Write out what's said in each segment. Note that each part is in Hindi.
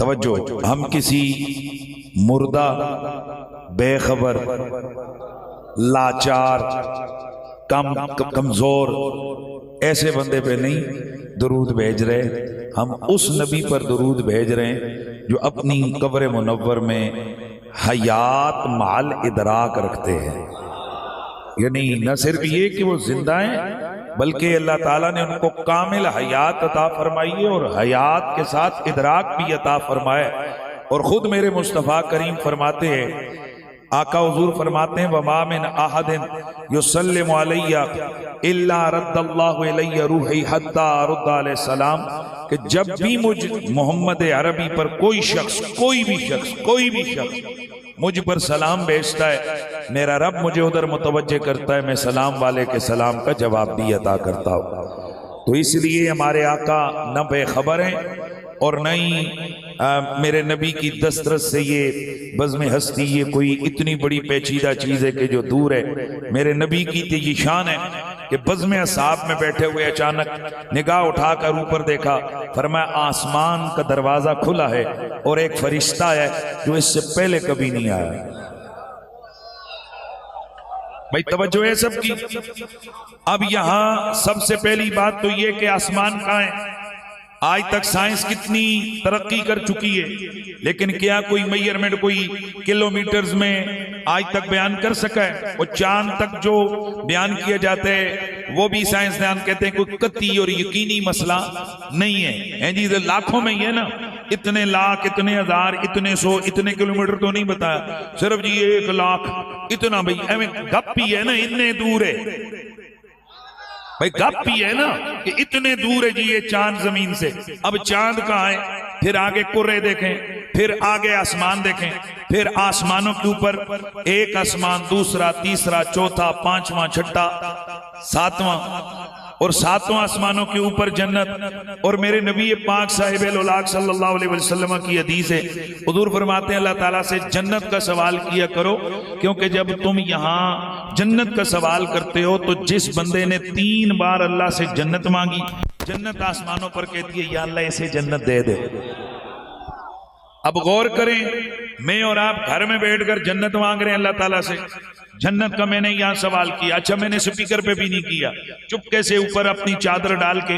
तवज्जो, हम किसी मुर्दा, बेखबर, लाचार, कमजोर ऐसे बंदे पे नहीं दुरूद भेज रहे, हम उस नबी पर दुरूद भेज रहे हैं जो अपनी कब्र मुनव्वर में हयात माल इदराक रखते हैं। यानी न सिर्फ ये कि वो जिंदा हैं बल्कि अल्लाह ताला ने उनको कामिल हयात अता फरमाई है और हयात के साथ इदराक भी अता फरमाए। और खुद मेरे मुस्तफ़ा करीम फरमाते हैं, आका हुजूर फरमाते हैं, वमा मिन अहदिन युसल्लिमु अलैया इल्ला रद्दल्लाहु अलैया रूही हत्ता अरुद्दा अलैहि सलाम, कि जब भी मुझ मोहम्मद अरबी पर कोई भी शख्स मुझ पर सलाम भेजता है, मेरा रब मुझे उधर मुतवज्जे करता है, मैं सलाम वाले के सलाम का जवाब भी अता करता हूँ। तो इसलिए हमारे आका न बेखबर हैं और न ही मेरे नबी की दस्तरस से ये बज़्म हस्ती ये कोई इतनी बड़ी पेचीदा चीज़ है कि जो दूर है। मेरे नबी की तो ये शान है कि बज़्म अस्हाब में बैठे हुए अचानक निगाह उठाकर ऊपर देखा, फरमाया आसमान का दरवाज़ा खुला है और एक फरिश्ता है जो इससे पहले कभी नहीं आया। भाई तवज्जो है सबकी। अब यहां सबसे पहली बात तो ये कि आसमान कहां है। आज तक साइंस कितनी तरक्की कर चुकी है, लेकिन क्या कोई मेजरमेंट कोई किलोमीटर्स में आज तक बयान कर सका है? वो चांद तक जो बयान किया जाता है वो भी साइंसदान कहते हैं कोई कतई और यकीनी मसला नहीं है जी, तो लाखों में ही है ना, इतने लाख, इतने हजार, इतने सौ, इतने किलोमीटर तो नहीं बताया, सिर्फ जी 1 लाख इतना। भाई एवं गप ही है ना, इतने दूर है भाई, गप ही है ना कि इतने दूर है जी ये चांद जमीन से। अब चांद कहां है, फिर आगे कुर्रे देखें, फिर आगे आसमान देखें, फिर आसमानों के ऊपर एक आसमान, दूसरा, तीसरा, चौथा, पांचवा, छठा, सातवां, और सातवां आसमानों के ऊपर जन्नत। और मेरे नबी पाक साहिब-ए-लौलाक सल्लल्लाहु अलैहि वसल्लम की हदीस है, हुजूर फरमाते हैं अल्लाह ताला से जन्नत का सवाल किया करो, क्योंकि जब तुम यहाँ जन्नत का सवाल करते हो तो जिस बंदे ने 3 बार अल्लाह से जन्नत मांगी, जन्नत आसमानों पर कहती है या अल्लाह इसे जन्नत दे दे। अब गौर करें, मैं और आप घर में बैठकर जन्नत मांग रहे हैं अल्लाह ताला से। जन्नत का मैंने यहां सवाल किया, अच्छा मैंने स्पीकर पे भी नहीं किया, चुपके से ऊपर अपनी चादर डाल के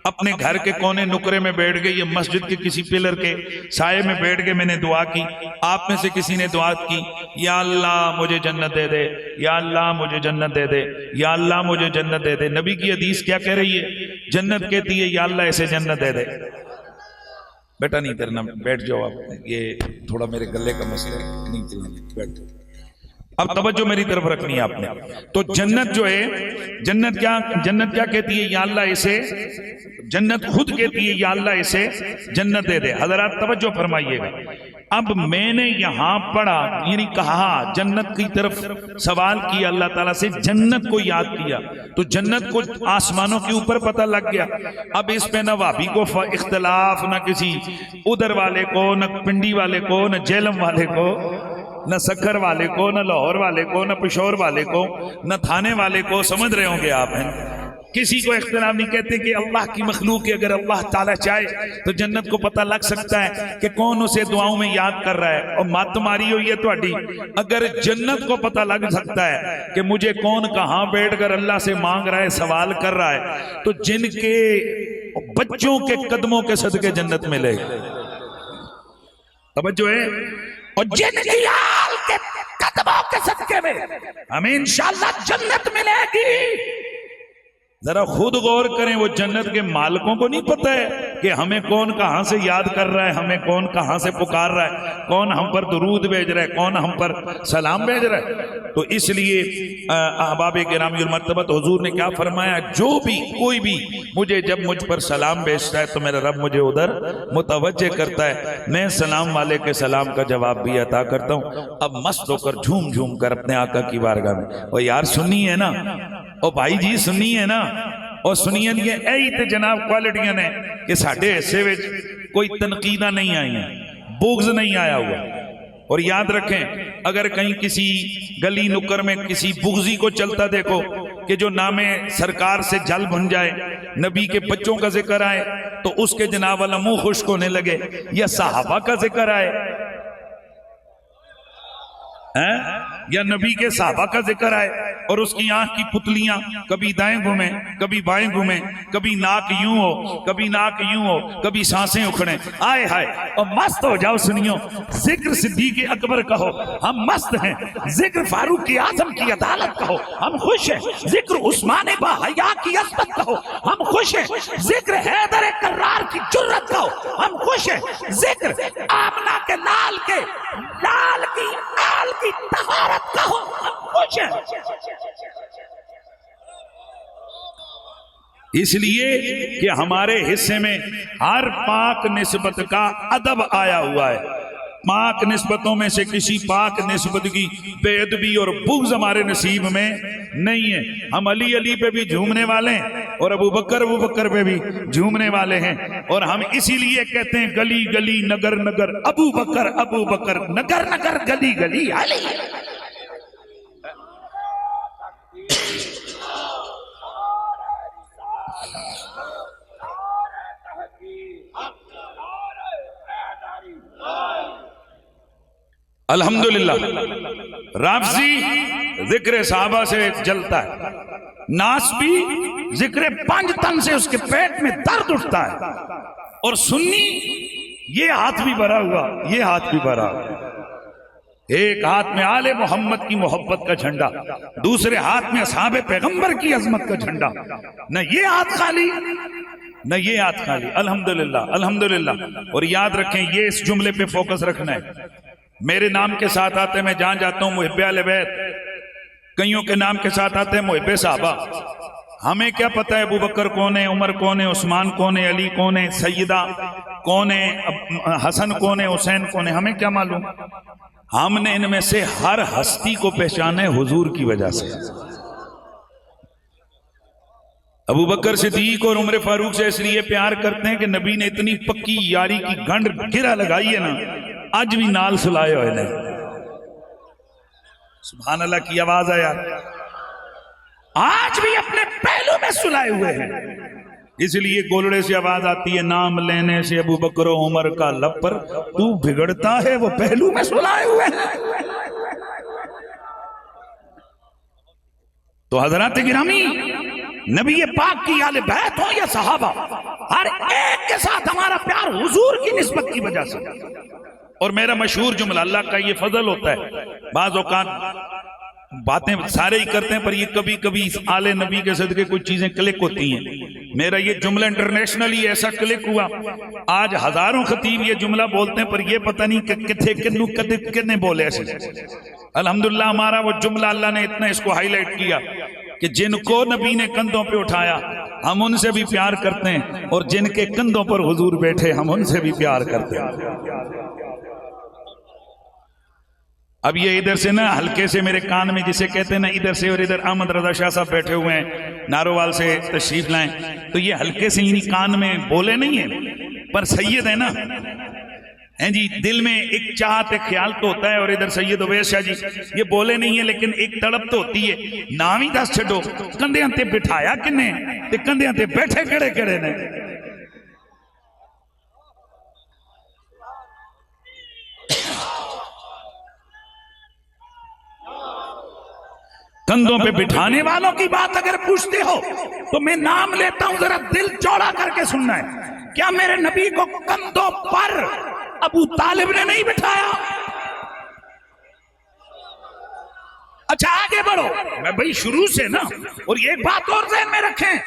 अपने घर के कोने नुकरे में बैठ गए, ये मस्जिद के किसी पिलर के साये में बैठ के मैंने दुआ की। आप में से किसी ने दुआ की, या अल्लाह मुझे जन्नत दे दे, या अल्लाह मुझे जन्नत दे दे, या अल्लाह मुझे जन्नत दे दे। नबी की हदीस क्या कह रही है? जन्नत कहती है या अल्लाह ऐसे जन्नत दे दे। बेटा नहीं करना, बैठ जाओ आप, ये थोड़ा मेरे गले का मसला है, नहीं चलाना, बैठ जाओ। अब तवज्जो मेरी तरफ रखनी है आपने। तो जन्नत जो है, जन्नत क्या कहती है? या अल्लाह इसे, जन्नत खुद कहती है या अल्लाह इसे जन्नत दे दे। हजरात तवज्जो फरमाइएगा। अब मैंने यहां पढ़ा, यानी कहा, जन्नत की तरफ सवाल किया अल्लाह ताला से, जन्नत को याद किया, तो जन्नत को आसमानों के ऊपर पता लग गया। अब इस पे न वाबी को इख्तलाफ, न किसी उधर वाले को, न पिंडी वाले को, न जेलम वाले को, न सखर वाले को, न लाहौर वाले को, न पिशोर वाले को, न थाने वाले को, समझ रहे होंगे आप हैं। किसी को इख्तिलाफ नहीं कहते कि अल्लाह की मखलूक है, अगर अल्लाह ताला चाहे तो जन्नत को पता लग सकता है कि कौन उसे दुआओं में याद कर रहा है। और मत मारी हुई है ਤੁਹਾਡੀ, अगर जन्नत को पता लग सकता है कि मुझे कौन कहां बैठकर अल्लाह से मांग रहा है, सवाल कर रहा है, तो जिनके बच्चों के कदमों के सदके जन्नत मिलेगी। तवज्जो है। और जिनकी आल के कदमों के सदके में हमें इंशाअल्लाह जन्नत मिलेगी। जरा खुद गौर करें, वो जन्नत के मालिकों को नहीं पता है कि हमें कौन कहां से याद कर रहा है, हमें कौन कहां से पुकार रहा है, कौन हम पर दुरूद भेज रहा है, कौन हम पर सलाम भेज रहा है। तो इसलिए अहबाब गिरामी मर्तबत हुजूर ने क्या फरमाया, जो भी कोई भी मुझे जब मुझ पर सलाम भेजता है तो मेरा रब मुझे उधर मुतवज्जे करता है, मैं सलाम वाले के सलाम का जवाब भी अता करता हूँ। अब मस्त होकर झूम झूम कर अपने आका की बारगाह में, और यार सुन्नी है ना, ओ भाई जी सुन्नी है ना, और सुनिए यही तो जनाब क्वालिटियां ने कि साढ़े हिस्से में कोई तनकीदा नहीं आई है, बुग़्ज़ नहीं आया हुआ। और याद रखें, अगर कहीं किसी गली नुक्कर में किसी बुग़्ज़ी को चलता देखो कि जो नामे सरकार से जल बन जाए, नबी के बच्चों का जिक्र आए तो उसके जनाब वाला मुंह खुश्क होने लगे, या सहाबा का जिक्र आए या नबी के सहाबा का जिक्र आए और उसकी आंख की पुतलियां कभी दाएं घूमे कभी बाएं घूमे, कभी नाक यूं हो कभी नाक यूं हो, कभी सांसें उखड़े, आए हाय और मस्त हो जाओ। सुनियो, जिक्र सिद्दीक अकबर कहो हम मस्त हैं, जिक्र फारूक आजम की अदालत कहो हम खुश हैं, जिक्र उस्मान बाहया की अज़मत कहो हम खुश हैं, जिक्र हैदर कर्रार की जुर्रत कहो हम खुश हैं, जिक्र आमना के लाल की आल की तहारत कहो हम खुश हैं। इसलिए कि हमारे हिस्से में हर पाक निस्बत का अदब आया हुआ है। पाक निस्बतों में से किसी पाक निस्बत की बेअदबी और बुग़्ज़ हमारे नसीब में नहीं है। हम अली अली पे भी झूमने वाले हैं और अबू बकर पे भी झूमने वाले हैं, और हम इसीलिए कहते हैं गली गली नगर नगर अबू बकर नगर नगर गली गली अली। अल्हम्दुलिल्लाह, राफ़ज़ी जिक्र साहबा से जलता है, नासबी जिक्र पंज तन से उसके पेट में दर्द उठता है, और सुन्नी ये हाथ भी भरा हुआ, ये हाथ भी भरा हुआ। एक हाथ में आले मोहम्मद की मोहब्बत का झंडा, दूसरे हाथ में असहाबे पैगंबर की अजमत का झंडा, न ये हाथ खाली न ये हाथ खाली। अल्हम्दुलिल्लाह अल्हम्दुलिल्लाह। और याद रखें, ये इस जुमले पे फोकस रखना है। मेरे नाम के साथ आते मैं जहां जाता हूं मुहिब्बे अहले बैत, कईयों के नाम के साथ आते हैं मुहिब्बे साहबा। हमें क्या पता है अबू बकर कौन है, उमर कौन है, उस्मान कौन है, अली कौन है, सैयदा कौन है, हसन कौन है, हुसैन कौन है, हमें क्या मालूम। हमने इनमें से हर हस्ती को पहचाने हुजूर की वजह से। अबू बकर सिद्दीक और उमर फारूक से इसलिए प्यार करते हैं कि नबी ने इतनी पक्की यारी की गंढ गिरा लगाई है ना, आज भी नाल सुलाए हुए ने। सुभान अल्लाह की आवाज है यार, आज भी अपने पहलू में सुलाए हुए हैं। इसलिए गोलड़े से आवाज आती है, नाम लेने से अबू बकर उमर का लब पर तू बिगड़ता है, वो पहलू में सुलाए हुए हैं। तो हजरत गिरामी, नबी पाक की आले बैत हो या सहाबा, हर एक के साथ हमारा प्यार हुजूर की निस्बत की वजह से। और मेरा मशहूर जुमला, अल्लाह का ये फजल होता है, बाज़ औक़ात बातें सारे ही करते हैं पर ये कभी कभी आले नबी के सदके कुछ चीजें क्लिक होती हैं। मेरा ये जुमला इंटरनेशनली ऐसा क्लिक हुआ, आज हजारों खतीब ये जुमला बोलते हैं पर ये पता नहीं किथे किन्नू कितने बोले ऐसे। अल्हम्दुलिल्लाह, हमारा वो जुमला अल्लाह ने इतना इसको हाईलाइट किया कि जिनको नबी ने कंधों पे उठाया हम उनसे भी प्यार करते हैं, और जिनके कंधों पर हुजूर बैठे हम उनसे भी प्यार करते हैं। अब ये इधर से ना हल्के से मेरे कान में, जिसे कहते हैं ना इधर से, और इधर अहमद रजा शाह साहब बैठे हुए हैं नारोवाल से तशरीफ लाएं, तो ये हल्के से इन्हीं कान में बोले नहीं है पर सैयद है ना, हैं जी। दिल में एक चाहत एक ख्याल तो होता है, और इधर सैयद उवैस शाह जी ये बोले नहीं है लेकिन एक तड़प तो होती है। नाम ही दस छो, कंधियां ते बिठाया किन्ने ते कंधियां ते बैठे केड़े केड़े ने। कंधों पे बिठाने वालों की बात अगर पूछते हो तो मैं नाम लेता हूं, जरा दिल चौड़ा करके सुनना है। क्या मेरे नबी को कंधों पर अबू तालिब ने नहीं बिठाया? अच्छा आगे बढ़ो, मैं भाई शुरू से ना, और एक बात और ज़हन में रखें,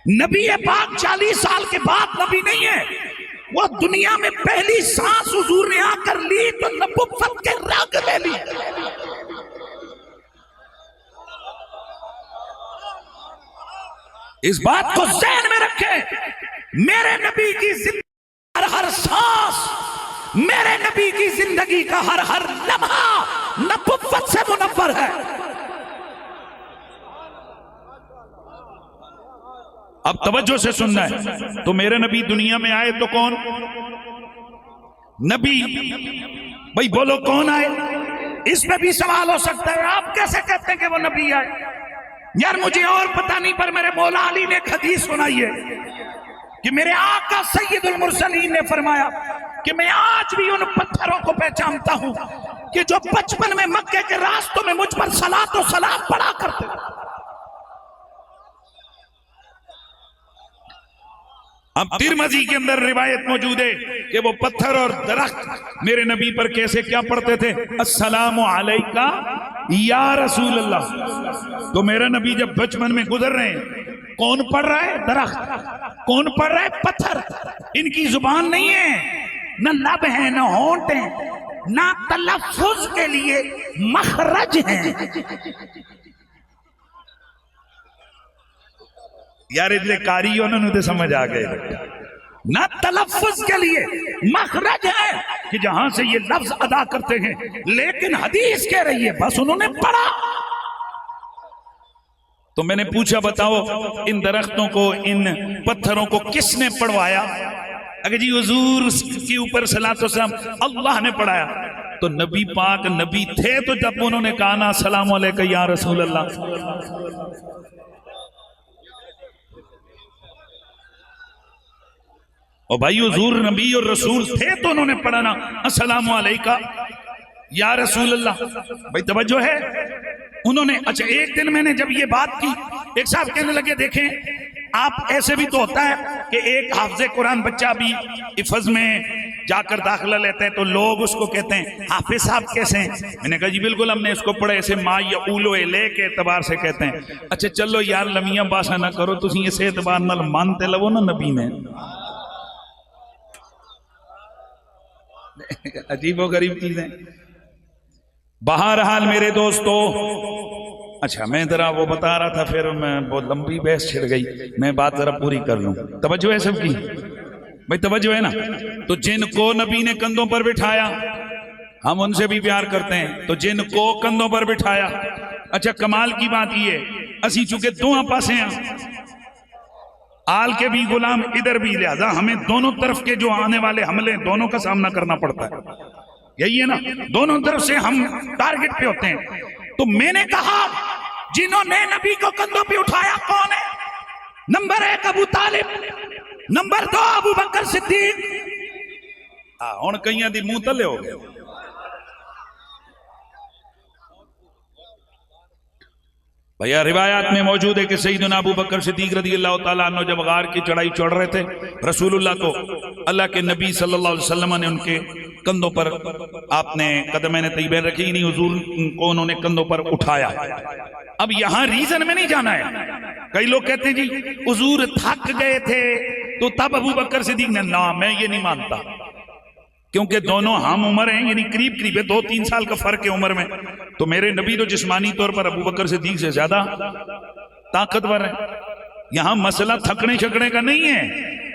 नबी पाक 40 साल के बाद नबी नहीं है, वो दुनिया में पहली सांस हुजूर ने आकर ली तो नबुव्वत के रंग में ली। इस बात को ज़हन में रखें, मेरे नबी की जिंदगी हर हर सांस, मेरे नबी की जिंदगी का हर हर लम्हा नबुव्वत से मुनव्वर है। अब तवज्जो से सुनना है। तो मेरे नबी दुनिया में आए तो कौन नबी? भाई बोलो कौन आए? इसमें भी सवाल हो सकता है, आप कैसे कहते हैं कि वो नबी आए? यार मुझे और पता नहीं, पर मेरे मौला अली ने एक हदीस सुनाई है कि मेरे आका सैयदुल मुरसलीन ने फरमाया कि मैं आज भी उन पत्थरों को पहचानता हूं कि जो बचपन में मक्के के रास्तों में मुझ पर सलातो सलाम पढ़ा करते। अब तिरमिज़ी के अंदर रिवायत मौजूद है कि वो पत्थर और दरख्त मेरे नबी पर कैसे क्या पढ़ते थे, अस्सलामु अलैका या रसूल अल्लाह। तो मेरा नबी जब बचपन में गुजर रहे हैं, कौन पढ़ रहा है? दरख्त। कौन पढ़ रहा है? पत्थर। इनकी जुबान नहीं है, न लब है, न होंठ है, ना तलफ्फुज के लिए मखरज है। यार इतने कारी उन्होंने तो समझ आ गए, ना तलफ्फुज के लिए मखरज है कि जहां से ये लफ्ज अदा करते हैं, लेकिन हदीस कह रही है बस उन्होंने पढ़ा। तो मैंने पूछा बताओ इन दरख्तों को, इन पत्थरों को किसने पढ़वाया? अगर जी हुजूर के ऊपर सलातो सलाम अल्लाह ने पढ़ाया। तो नबी पाक नबी थे तो जब उन्होंने कहा ना अस्सलामु अलैका या रसूल अल्लाह, और भाई हुजूर नबी और रसूल थे तो उन्होंने पढ़ा ना अस्सलामु अलैका या रसूल अल्लाह। भाई तवज्जो है उन्होंने। अच्छा एक दिन मैंने जब ये बात की, एक साहब कहने लगे देखें आप ऐसे भी तो होता है कि एक हाफिज़े कुरान बच्चा भी हिफ्ज़ में जाकर दाखिला लेते हैं तो लोग उसको कहते हैं हाफिज साहब कैसे हैं। मैंने कहा जी बिल्कुल हमने इसको पढ़े ऐसे मा या उलो ले के एतबार से कहते हैं। अच्छा चलो यार लमिया बासा ना करो, तुम इस एतबार नाल मानते लवो ना नबी ने। अजीबो गरीब चीजें। बहरहाल मेरे दोस्तों, अच्छा मैं जरा वो बता रहा था, फिर मैं बहुत लंबी बहस छिड़ गई, मैं बात जरा पूरी कर लूं। तवज्जो है सबकी? भाई तवज्जो है ना? तो जिनको नबी ने कंधों पर बिठाया हम उनसे भी प्यार करते हैं, तो जिनको कंधों पर बिठाया। अच्छा कमाल की बात ये, असी चूंकि दोहां पासे हैं, आल के भी गुलाम इधर भी, लिहाजा हमें दोनों तरफ के जो आने वाले हमले दोनों का सामना करना पड़ता है। यही है ना, दोनों तरफ से हम टारगेट पे होते हैं। तो मैंने कहा जिन्होंने नबी को कंधों पे उठाया कौन है? नंबर 1 अबू तालिब, नंबर 2 अबू बकर सिद्दीक। हुण कईयां दी मुंह तले हो गए। भैया रिवायात में मौजूद है कि सैयदना अबू बकर सिद्दीक रज़ी अल्लाह तआला अन्हु जब गार की चढ़ाई चढ़ रहे थे, रसूलुल्लाह को अल्लाह के नबी सल्लल्लाहु अलैहि वसल्लम ने उनके कंधों पर आपने कदमैन तय्यबैन रखी, नहीं हुजूर को उन्होंने कंधों पर उठाया। अब यहां रीजन में नहीं जाना है। कई लोग कहते हैं जी हुजूर थक गए थे तो तब अबू बकर सिद्दीक ने, ना मैं ये नहीं मानता, क्योंकि दोनों हम उम्र हैं, यानी करीब करीब है, 2-3 साल का फर्क है उम्र में। तो मेरे नबी तो जिस्मानी तौर पर अबू बकर सिद्दीक से ज्यादा ताकतवर है। यहां मसला थकने शकने का नहीं है,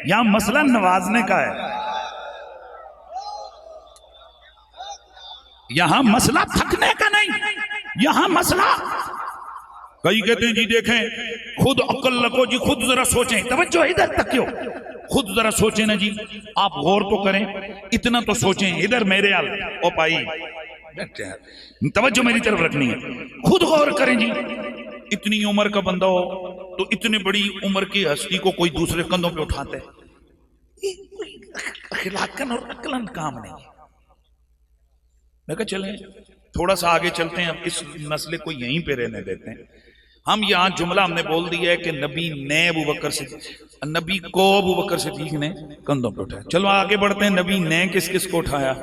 यहां मसला नवाजने का है। यहां मसला थकने का नहीं, यहां मसला, कई कहते हैं जी देखें खुद अक्ल रखो जी, खुद जरा सोचें। तवज्जो इधर तक क्यों? खुद जरा सोचें ना जी, आप गौर तो करें, इतना तो सोचें। इधर मेरे आल ओ पाई, तवज्जो मेरी तरफ रखनी है, खुद गौर करें जी। इतनी उम्र का बंदा हो तो इतनी बड़ी उम्र की हस्ती को कोई दूसरे कंधों पे उठाता है, अखलाकन और अक्लन काम नहीं है। मैं कहा चलें थोड़ा सा आगे चलते हैं, अब इस मसले को यहीं पे रहने देते हैं। हम यहां जुमला हमने बोल दिया है कि नबी ने अबू बकर से, नबी को अबू बकर सिद्दीक ने कंधों पे उठाया। चलो आगे बढ़ते हैं, नबी ने किस किस को उठाया?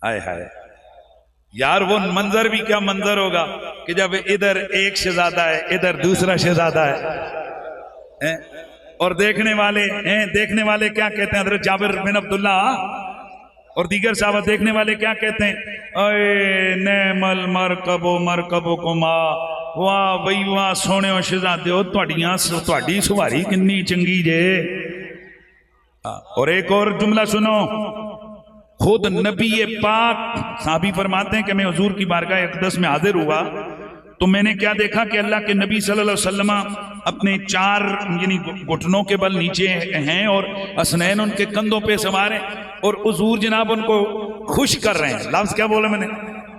आए हाय यार, वो मंजर भी क्या मंजर होगा कि जब इधर एक शहजादा है, इधर दूसरा शहजादा है, और देखने वाले क्या कहते हैं? हज़रत जाबिर बिन अब्दुल्ला और दीगर साहब देखने वाले क्या कहते हैं? अए नेमल मरकबो कुमा, वाह बई वाह सोने शहजादे हो, ਤੁਹਾਡੀ सुवारी किन्नी चंगी जे। और एक और जुमला सुनो, खुद नबी पाक साहबी फरमाते हैं कि मैं हुजूर की बारगाह अक़दस में हाजिर हुआ तो मैंने क्या देखा कि अल्लाह के नबी सल्लल्लाहु अलैहि वसल्लम अपने 4 यानी घुटनों के बल नीचे हैं और हसनैन उनके कंधों पे सवार हैं, और हुजूर जनाब उनको खुश कर रहे हैं। लफ्ज क्या बोला मैंने?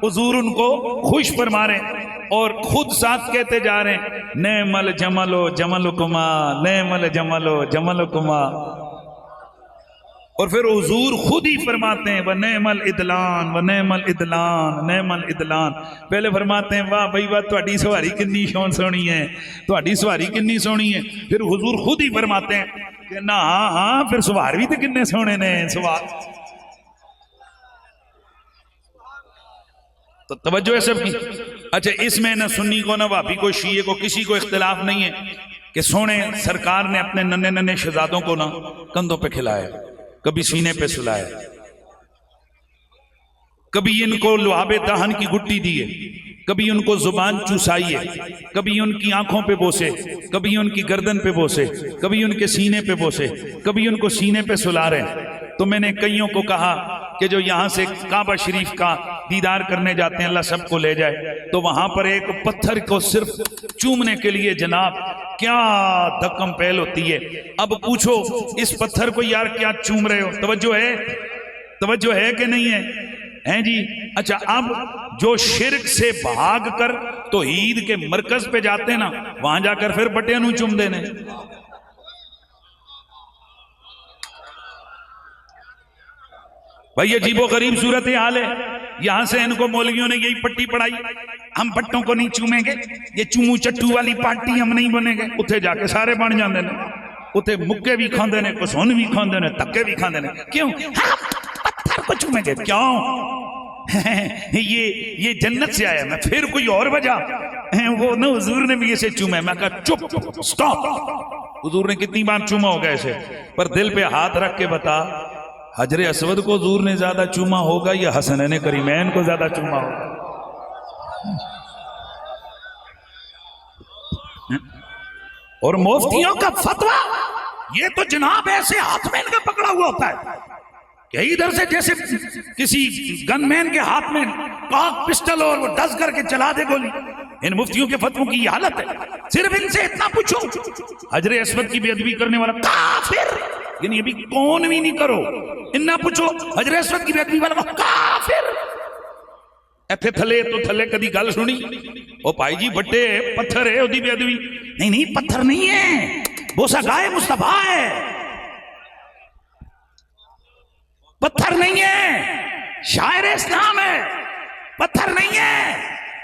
हुजूर उनको खुश फरमा रहे और खुद साथ कहते जा रहे हैं, नेमल जमलो जमलकुमा, नेमल जमलो जमलकुमा। और फिर हुजूर खुद ही फरमाते हैं, व नेमल इदलान, व नेमल इदलान, नेमल इदलान। पहले फरमाते हैं, वाह भाई वाह, ਤੁਹਾਡੀ सवारी किन्नी सोहनी है, ਤੁਹਾਡੀ सवारी किन्नी सोहनी है। फिर हुजूर खुद ही फरमाते हैं कि ना हाँ हाँ, फिर सवार भी तो किन्ने सोहने ने सवार। तो तवज्जो है सबकी। अच्छा, इसमें ना सुन्नी को ना वापी को शीए को किसी को इख्तिलाफ नहीं है कि सोने सरकार ने अपने नन्हे नन्हे शहजादों को ना कंधों पे खिलाया, कभी सीने पे सुलाया, कभी इनको लुआबे दहन की गुट्टी दी है, कभी उनको जुबान चुसाई है, कभी उनकी आंखों पे बोसे, कभी उनकी गर्दन पे बोसे, कभी उनके सीने पे बोसे, कभी उनको सीने पे सुला रहे। तो मैंने कईयों को कहा कि जो यहां से काबा शरीफ का दीदार करने जाते हैं, अल्लाह सबको ले जाए, तो वहां पर एक पत्थर को सिर्फ चूमने के लिए जनाब क्या धक्कम पहल होती है। अब पूछो इस पत्थर को यार क्या चूम रहे हो? तवज्जो है कि नहीं है? हैं जी। अच्छा, अब जो शिरक से भाग कर तो ईद के मरकज पे जाते हैं ना, वहां जाकर फिर बटिया नू चूम देने। भाई अजीबो गरीब सूरत हाल है। यहां से इनको मौलवियों ने यही पट्टी पढ़ाई, हम बट्टों को नहीं चूमेंगे, ये चूमू चट्टू वाली पार्टी हम नहीं बनेंगे। उथे जाके सारे बन जाते हैं, उथे मुक्के भी खाते हैं, कुसुन भी खाते हैं, धक्के भी खाते हैं। क्यों? हाँ, पत्थर को चूमेंगे क्यों? ये जन्नत से आया। मैं फिर कोई और वजह वो ना हुजूर ने भी ऐसे चूमा। मैं कहा चुप, स्टॉप। हुजूर ने कितनी बार चूमा होगा ऐसे, पर दिल पे हाथ रख के बता, हजरे असवद को हुजूर ने ज्यादा चूमा होगा या हसनैन करीमैन को ज्यादा चूमा होगा? और मुफ्तियों का फतवा, ये तो जनाब ऐसे हाथ में इनका पकड़ा हुआ होता है कि इधर से जैसे किसी गनमैन के हाथ में कॉक पिस्टल और वो डस करके चला दे गोली। इन मुफ्तियों के फतवों की हालत है। सिर्फ इनसे इतना पूछो, हजरे असवद की बेअदबी करने वाला काफिर, यानी अभी कौन भी नहीं करो, इन्ना पूछो हजरे असवद की बेअदबी वाला काफिर। इत्थे थले तो थले कदी गल सुनी, ओ भाई जी बट्टे पत्थर है ओदी बेअदबी? नहीं, पत्थर नहीं है, बोसा गाए मुस्तफा है। पत्थर नहीं है, शायर इस्लाम है। पत्थर नहीं है,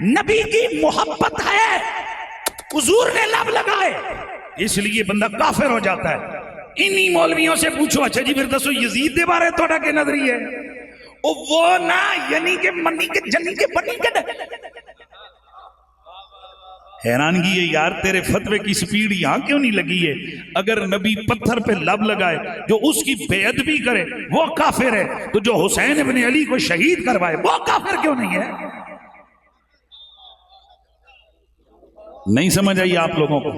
नबी की मोहब्बत है। हुजूर ने लब लगाए, इसलिए बंदा काफिर हो जाता है। इन्हीं मौलवियों से पूछो, अच्छा जी फिर दसो यजीद के बारे थोड़ा के नजरी है? ओ वो ना यानी के मनी के जनी के बनी के। हैरानगी है यार, तेरे फतवे की स्पीड यहां क्यों नहीं लगी है? अगर नबी पत्थर पे लब लगाए, जो उसकी बेअदबी करे वो काफिर है, तो जो हुसैन इब्न अली को शहीद करवाए वो काफिर क्यों नहीं है? नहीं समझ आई आप लोगों को?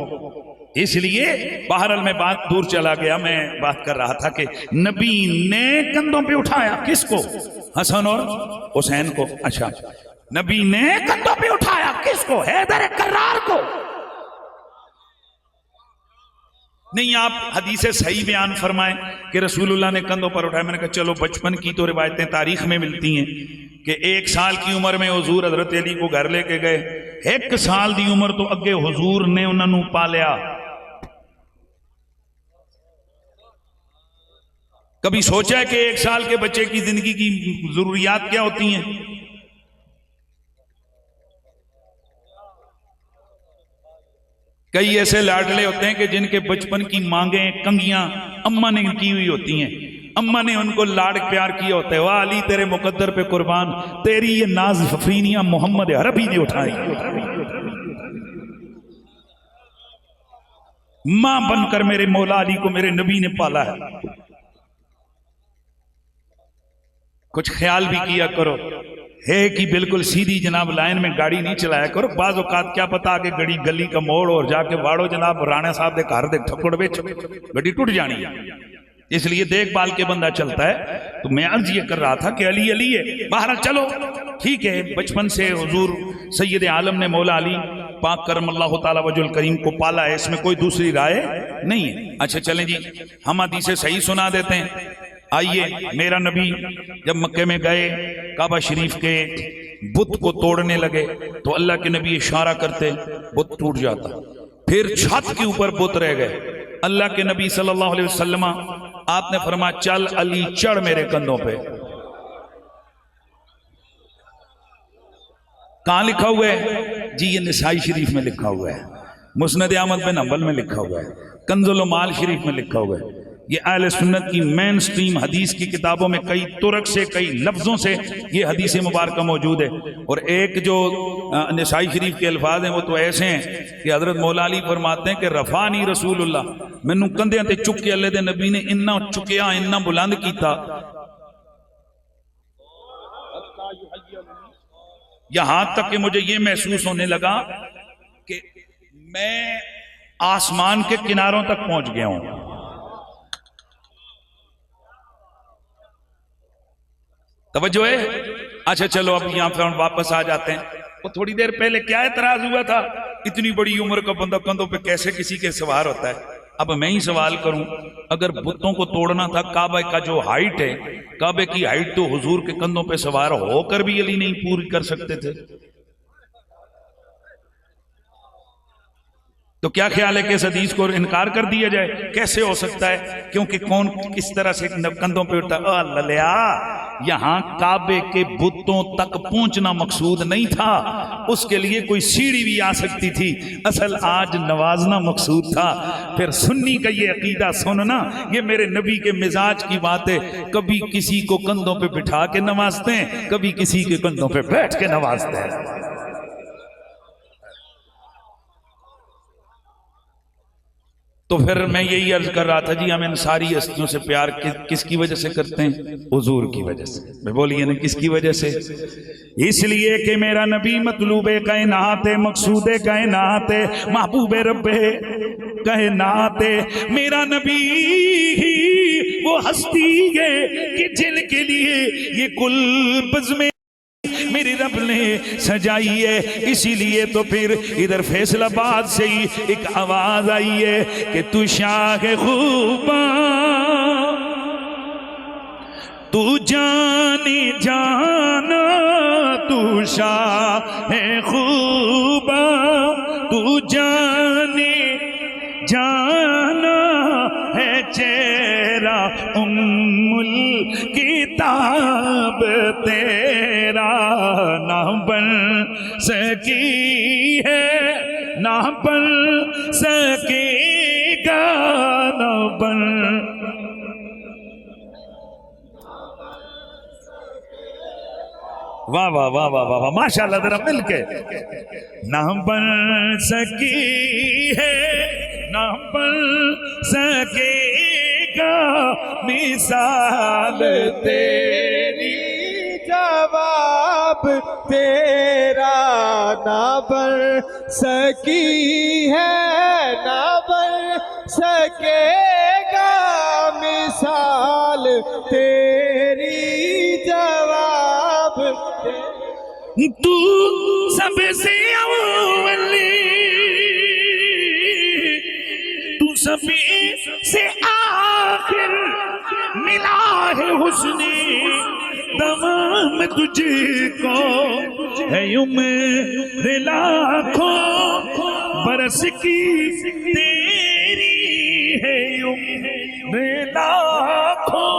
इसलिए बहरहाल मैं बात दूर चला गया। मैं बात कर रहा था कि नबी ने कंधों पे उठाया किसको? हसन और हुसैन को। अच्छा, नबी ने कंधों पे उठाया किसको? हैदर कर्रार को। नहीं, आप हदीसे सही बयान फरमाएं कि रसूलुल्लाह ने कंधों पर उठाया। मैंने कहा चलो, बचपन की तो रिवायतें तारीख में मिलती हैं कि 1 साल की उम्र में हुजूर हजरत अली को घर लेके गए। 1 साल की उम्र तो अगे हुजूर ने उन्होंने पालिया। कभी सोचा है कि 1 साल के बच्चे की जिंदगी की जरूरियात क्या होती हैं? कई ऐसे लाडले होते हैं कि जिनके बचपन की मांगे कंगियां अम्मा ने की हुई होती हैं। अम्मा ने उनको लाड प्यार किया होता है। वाह अली तेरे मुकद्दर पे कुर्बान, तेरी ये नाज फफरीनियां मोहम्मद अरबी ने उठाई। मां बनकर मेरे मौला अली को मेरे नबी ने पाला है। कुछ ख्याल भी किया करो है कि बिल्कुल सीधी जनाब लाइन में गाड़ी नहीं चलाया करो। बाज़ औकात क्या पता आगे गड़ी गली का मोड़ और जाके वाड़ो जनाब राणा साहब दे घर दे ठक्कड़ बेच गड्डी टूट जानी है। इसलिए देखभाल के बंदा चलता है। तो मैं अर्ज ये कर रहा था कि अली अली है। बाहर चलो ठीक है, बचपन से हुजूर सैयद आलम ने मौला अली पाक करम अल्लाह ताला वजुल करीम को पाला है, इसमें कोई दूसरी राय नहीं है। अच्छा चलें जी, हम हदीसें सही सुना देते हैं। आइए, मेरा नबी जब मक्के में गए, काबा शरीफ के बुत को तोड़ने लगे तो अल्लाह के नबी इशारा करते, बुत टूट जाता। फिर छत के ऊपर बुत रह गए। अल्लाह के नबी सल्लल्लाहु अलैहि वसल्लम आपने फरमाया, चल अली चढ़ मेरे कंधों पे। कहां लिखा हुआ है जी? ये निसाई शरीफ में लिखा हुआ है, मुस्नद अहमद बिन हंबल में लिखा हुआ है, कंजुल माल शरीफ में लिखा हुआ है। ये अहले सुन्नत की मेन स्ट्रीम हदीस की किताबों में कई तुरक से, कई लफ्जों से ये हदीस मुबारक मौजूद है। और एक जो निसाई शरीफ के अल्फाज हैं वो तो ऐसे हैं कि हजरत मौला अली फरमाते हैं कि रफ़ानी रसूलुल्लाह, मैनू कंधे ते चुक के अल्लाह दे नबी ने इन्ना चुकिया, इन्ना बुलंद किया, यहां तक कि मुझे ये महसूस होने लगा कि मैं आसमान के किनारों तक पहुंच गया हूं। तवज्जो है? अच्छा चलो अब यहां पर हम वापस आ जाते हैं। वो थोड़ी देर पहले क्या एतराज हुआ था, इतनी बड़ी उम्र का बंदा कंधों पे कैसे किसी के सवार होता है। अब मैं ही सवाल करूं, अगर बुतों को तोड़ना था, काबा का जो हाइट है, काबे की हाइट तो हुजूर के कंधों पे सवार होकर भी अली नहीं पूरी कर सकते थे। तो क्या ख्याल है कि इस हदीस को इनकार कर दिया जाए? कैसे हो सकता है? क्योंकि कौन किस तरह से कंधों पे उठता? ललिया, यहां काबे के बुतों तक पहुंचना मकसूद नहीं था, उसके लिए कोई सीढ़ी भी आ सकती थी। असल आज नवाजना मकसूद था। फिर सुन्नी का ये अकीदा सुनना, ये मेरे नबी के मिजाज की बात है। कभी किसी को कंधों पे बिठा के नवाजते हैं, कभी किसी के कंधों पे बैठ के नवाजते हैं। तो फिर मैं यही अर्ज कर रहा था जी, हम इन सारी हस्तियों से प्यार किसकी वजह से करते हैं? हुजूर की वजह से। मैं बोलिए ना, किसकी वजह से? इसलिए कि मेरा नबी मतलूबे कायनात है, मकसूदे कायनात है, महबूबे रब्बे कायनात है। मेरा नबी ही वो हस्ती है कि जिनके लिए ये कुल बज़्मे मेरी रब ने सजाई है। इसीलिए तो फिर इधर फैसलाबाद से ही एक आवाज आई है कि तू शाह खूबा, तू जाने जाना, तू शाह खूबा, तू जाने जाना है चेहरा उम्मुल किताब तेरा ना बन सकी है, ना बन सकेगा, ना बन। वाह वाह वाह वाह वाह, माशाल्लाह, जरा मिलके। ना बन सकी है, ना बन सकेगा मिसाल तेरी, जवाब तेरा ना बन सकी है, ना बन सकेगा मिसाल तेरी, जवाब तू सबसे अव्वली, तू सबसे आखिर, मिला है हुस्ने तमाम तुझको, है उम्र लाखों बरस की तेरी, है उम्र लाखों,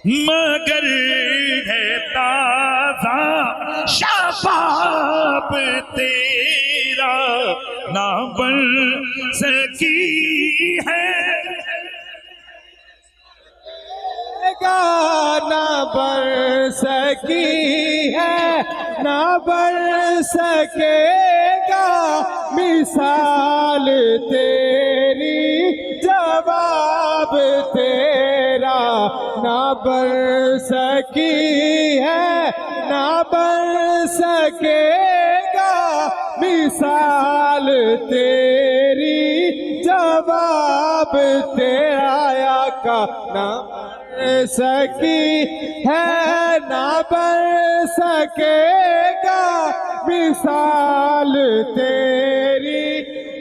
मगर है ताज़ा शबाब तेरा, ना बन सकी है, ना बन सकी है, ना बन सकेगा मिसाल तेरी, जवाब तेरा ना बन सकी है, ना बन सकेगा मिसाल तेरी, जवाब तेरा का ना सकी है, ना बन सकेगा मिसाल तेरी,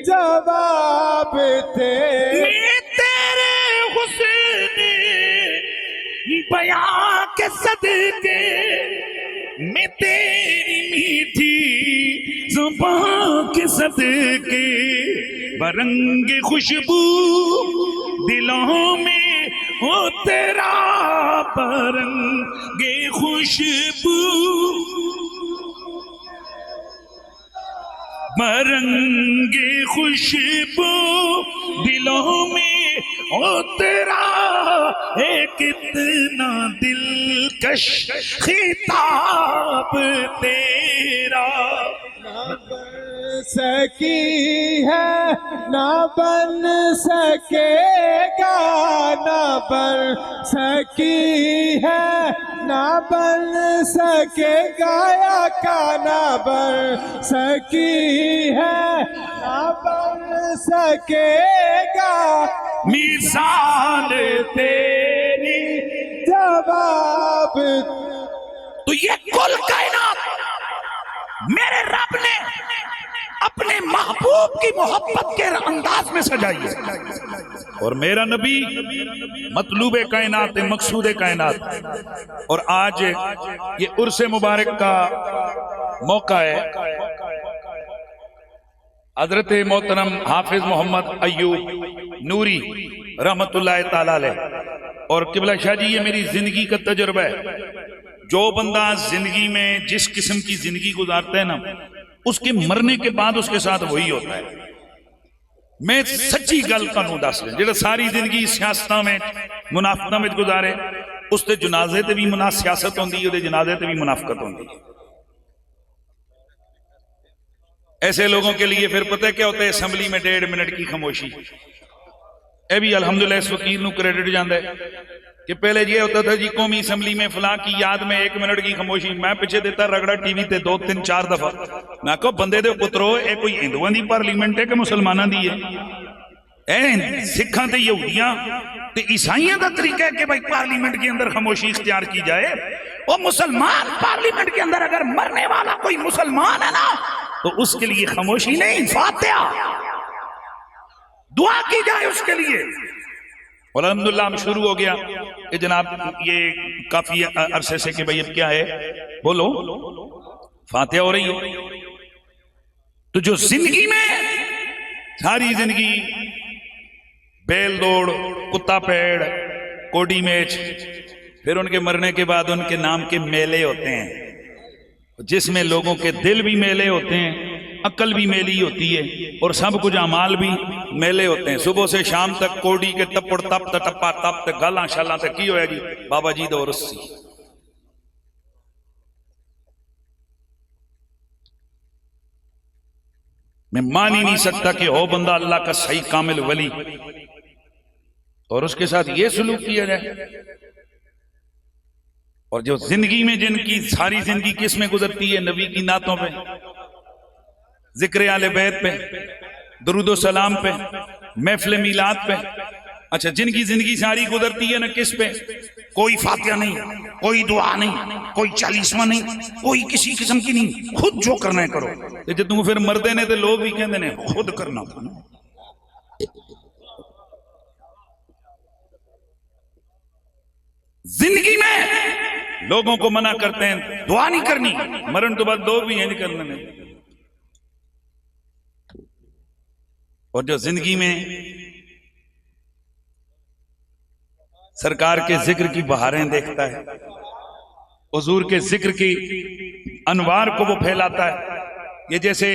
जवाब तेरे हुस्न बयां के के सदके में तेरी मीठी जुबान के सदके बरंगे खुशबू दिलों में हो तेरा बरंगे खुशबू बरंगे खुशबू दिलों में हो तेरा है कितना दिलकश खिताब तेरा। ना बन सकी है ना बन सकेगा, ना बन सकी है ना बन सकेगा, या का ना बन सकी है ना बन सकेगा, मिसाल तेरी जवाब। तो ये कुल कायनात मेरे रब ने अपने महबूब की मोहब्बत के अंदाज में सजाई है, और मेरा नबी मतलूब कायनात है, मकसूद कायनात। और आज ये उर्स मुबारक का मौका है। हजरत मोहतरम हाफिज मोहम्मद अय्यूब नूरी रहमतुल्लाह ताला अलैह और किबला शाह जी, ये मेरी जिंदगी का तजुर्बा है। जो बंदा जिंदगी में जिस किस्म की जिंदगी गुजारता है ना, उसके मरने के बाद उसके साथ वही होता है। मैं सच्ची गल तुहानू दस रहा, जो सारी जिंदगी सियासत में मुनाफकत में गुजारे, उसके जनाजे ते भी सियासत होंदी है, जनाजे ते भी मुनाफकत होंदी है। ऐसे लोगों के लिए फिर पता है क्या होता है, असम्बली में 1.5 मिनट की खामोशी। यह भी अल्हम्दुलिल्लाह इस वकील नू क्रेडिट जाता है कि पहले ये होता था जी कौमी असम्बली में फलां की याद में 1 मिनट की खामोशी। मैं पिछे देता रगड़ा टीवी ते 2, 3, 4 दफा। मैं कहो बंदे दे पुत्रो, ये कोई हिंदुओं की पार्लीमेंट है कि मुसलमानों की है? सिखां ते यहूदियां ते ईसाइयों का तरीका है कि भाई पार्लीमेंट के अंदर खामोशी इख्तियार की जाए। और मुसलमान पार्लीमेंट के अंदर अगर मरने वाला कोई मुसलमान है ना, तो उसके लिए खामोशी नहीं, फातिहा दुआ की जाए उसके लिए। और अल्हम्दुलिल्लाह हम शुरू हो गया कि जनाब ये काफी अरसे से कि भाई अब क्या है, बोलो फातिहा हो रही है। तो जो जिंदगी में सारी जिंदगी बैल दौड़, कुत्ता पेड़, कोडी मैच, फिर उनके मरने के बाद उनके नाम के मेले होते हैं, जिसमें लोगों के दिल भी मेले होते हैं, अक्ल भी मेली होती है, और सब कुछ अमाल भी मेले होते हैं। सुबह से शाम तक कोडी के टप्पड़ तप टप्पा तप गाला शाला तक की होया जी बाबा जी दो रस्सी। मैं मान ही नहीं सकता कि हो बंदा अल्लाह का सही कामिल वली और उसके साथ ये सलूक किया जाए। और जो जिंदगी में जिनकी सारी जिंदगी किस में गुजरती है, नबी की नातों पे, जिक्र आले बैत पे, दरूदो सलाम पे, महफिल मीलाद पे। अच्छा, जिनकी जिंदगी सारी गुजरती है ना किस पे, कोई फातिहा नहीं, कोई दुआ नहीं, कोई चालीसवा नहीं, कोई किसी किस्म की नहीं, खुद जो करना है करो। जो तू फिर मरदे ने तो लोग भी कहते ने खुद करना। जिंदगी में लोगों को मना करते हैं दुआ नहीं करनी, मरण तो बाद लोग भी यही करने में। और जो जिंदगी में सरकार के जिक्र की बहारें देखता है, हुजूर के जिक्र की अनवार को वो फैलाता है। ये जैसे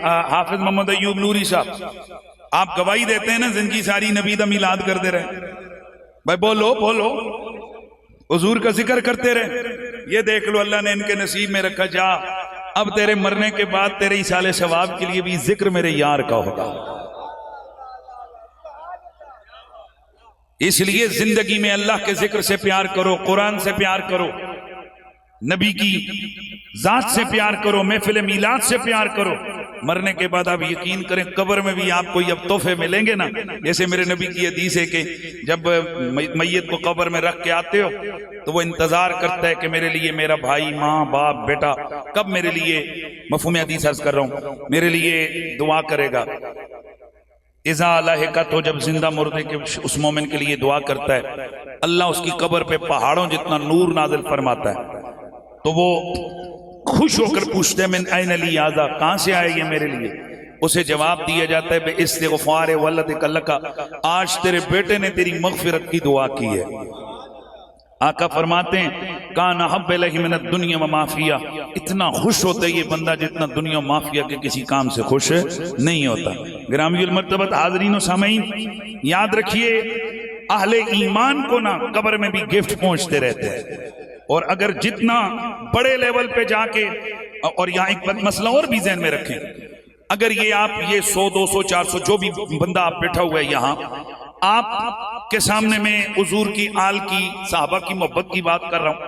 हाफिज मोहम्मद अय्यूब नूरी साहब, आप गवाही देते हैं ना जिंदगी सारी नबी दा मिलाद करते रहे, भाई बोलो बोलो हुजूर का जिक्र करते रहे। ये देख लो अल्लाह ने इनके नसीब में रखा, जा अब तेरे मरने के बाद तेरे इसाले सवाब के लिए भी जिक्र मेरे यार का होगा। इसलिए जिंदगी में अल्लाह के जिक्र से प्यार करो, कुरान से प्यार करो, नबी की जात से प्यार करो, महफिल मीलाद से प्यार करो। मरने के बाद आप यकीन करें कब्र में भी आपको अब तोहफे मिलेंगे ना। जैसे मेरे नबी की हदीस है कि जब मैयत को कब्र में रख के आते हो तो वो इंतजार करता है कि मेरे लिए मेरा भाई, माँ, बाप, बेटा कब मेरे लिए, मफहूम हदीस अर्ज कर रहा हूं, मेरे लिए दुआ करेगा। इज़ा लाहिका, तो जब जिंदा मुर्दे के उस मोमिन के लिए दुआ करता है, अल्लाह उसकी कब्र पे पहाड़ों जितना नूर नाजिल फरमाता है। तो वो खुश होकर पूछते हैं मिन ऐन ली हाज़ा, कहां से आए ये मेरे लिए? उसे जवाब दिया जाता है बे इस्तिग़फ़ार वलदिक लका, आज तेरे बेटे ने तेरी मग़फ़िरत की दुआ की है। आका फरमाते हैं काना हब्ब इलैहि मिनद दुनिया व माफिया, इतना खुश होता है ये बंदा जितना दुनिया माफिया के किसी काम से खुश नहीं होता। गिरामीउल मर्तबत हाज़रीन व सामीन, याद रखिए अहले ईमान को ना कब्र में भी गिफ्ट पहुंचते रहते हैं। और अगर जितना बड़े लेवल पे जाके, और यहाँ एक मसला और भी ज़हन में रखें, अगर ये आप ये 100 200 400 जो भी बंदा आप बैठा हुआ है यहाँ, आप के सामने में हुजूर की आल की साहबा की मोहब्बत की बात कर रहा हूं,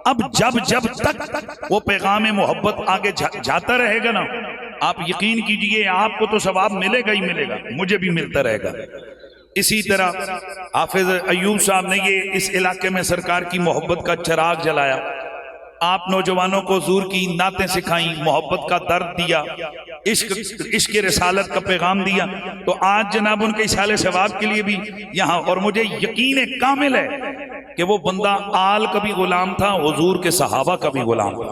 अब जब तक वो पैगाम मोहब्बत आगे जाता रहेगा ना, आप यकीन कीजिए आपको तो सवाब मिलेगा ही मिलेगा, मुझे भी मिलता रहेगा। इसी तरह हाफिज अयूब साहब ने ये इस इलाके में सरकार की मोहब्बत का चिराग जलाया। आप नौजवानों को हुजूर की नातें सिखाई, मोहब्बत का दर्द दिया, इश्क रिसालत का पैगाम दिया। तो आज जनाब उनके इशाले सवाब के लिए भी यहाँ, और मुझे यकीन कामिल है कि वो बंदा आल का भी गुलाम था, हुजूर के सहाबा का भी गुलाम था।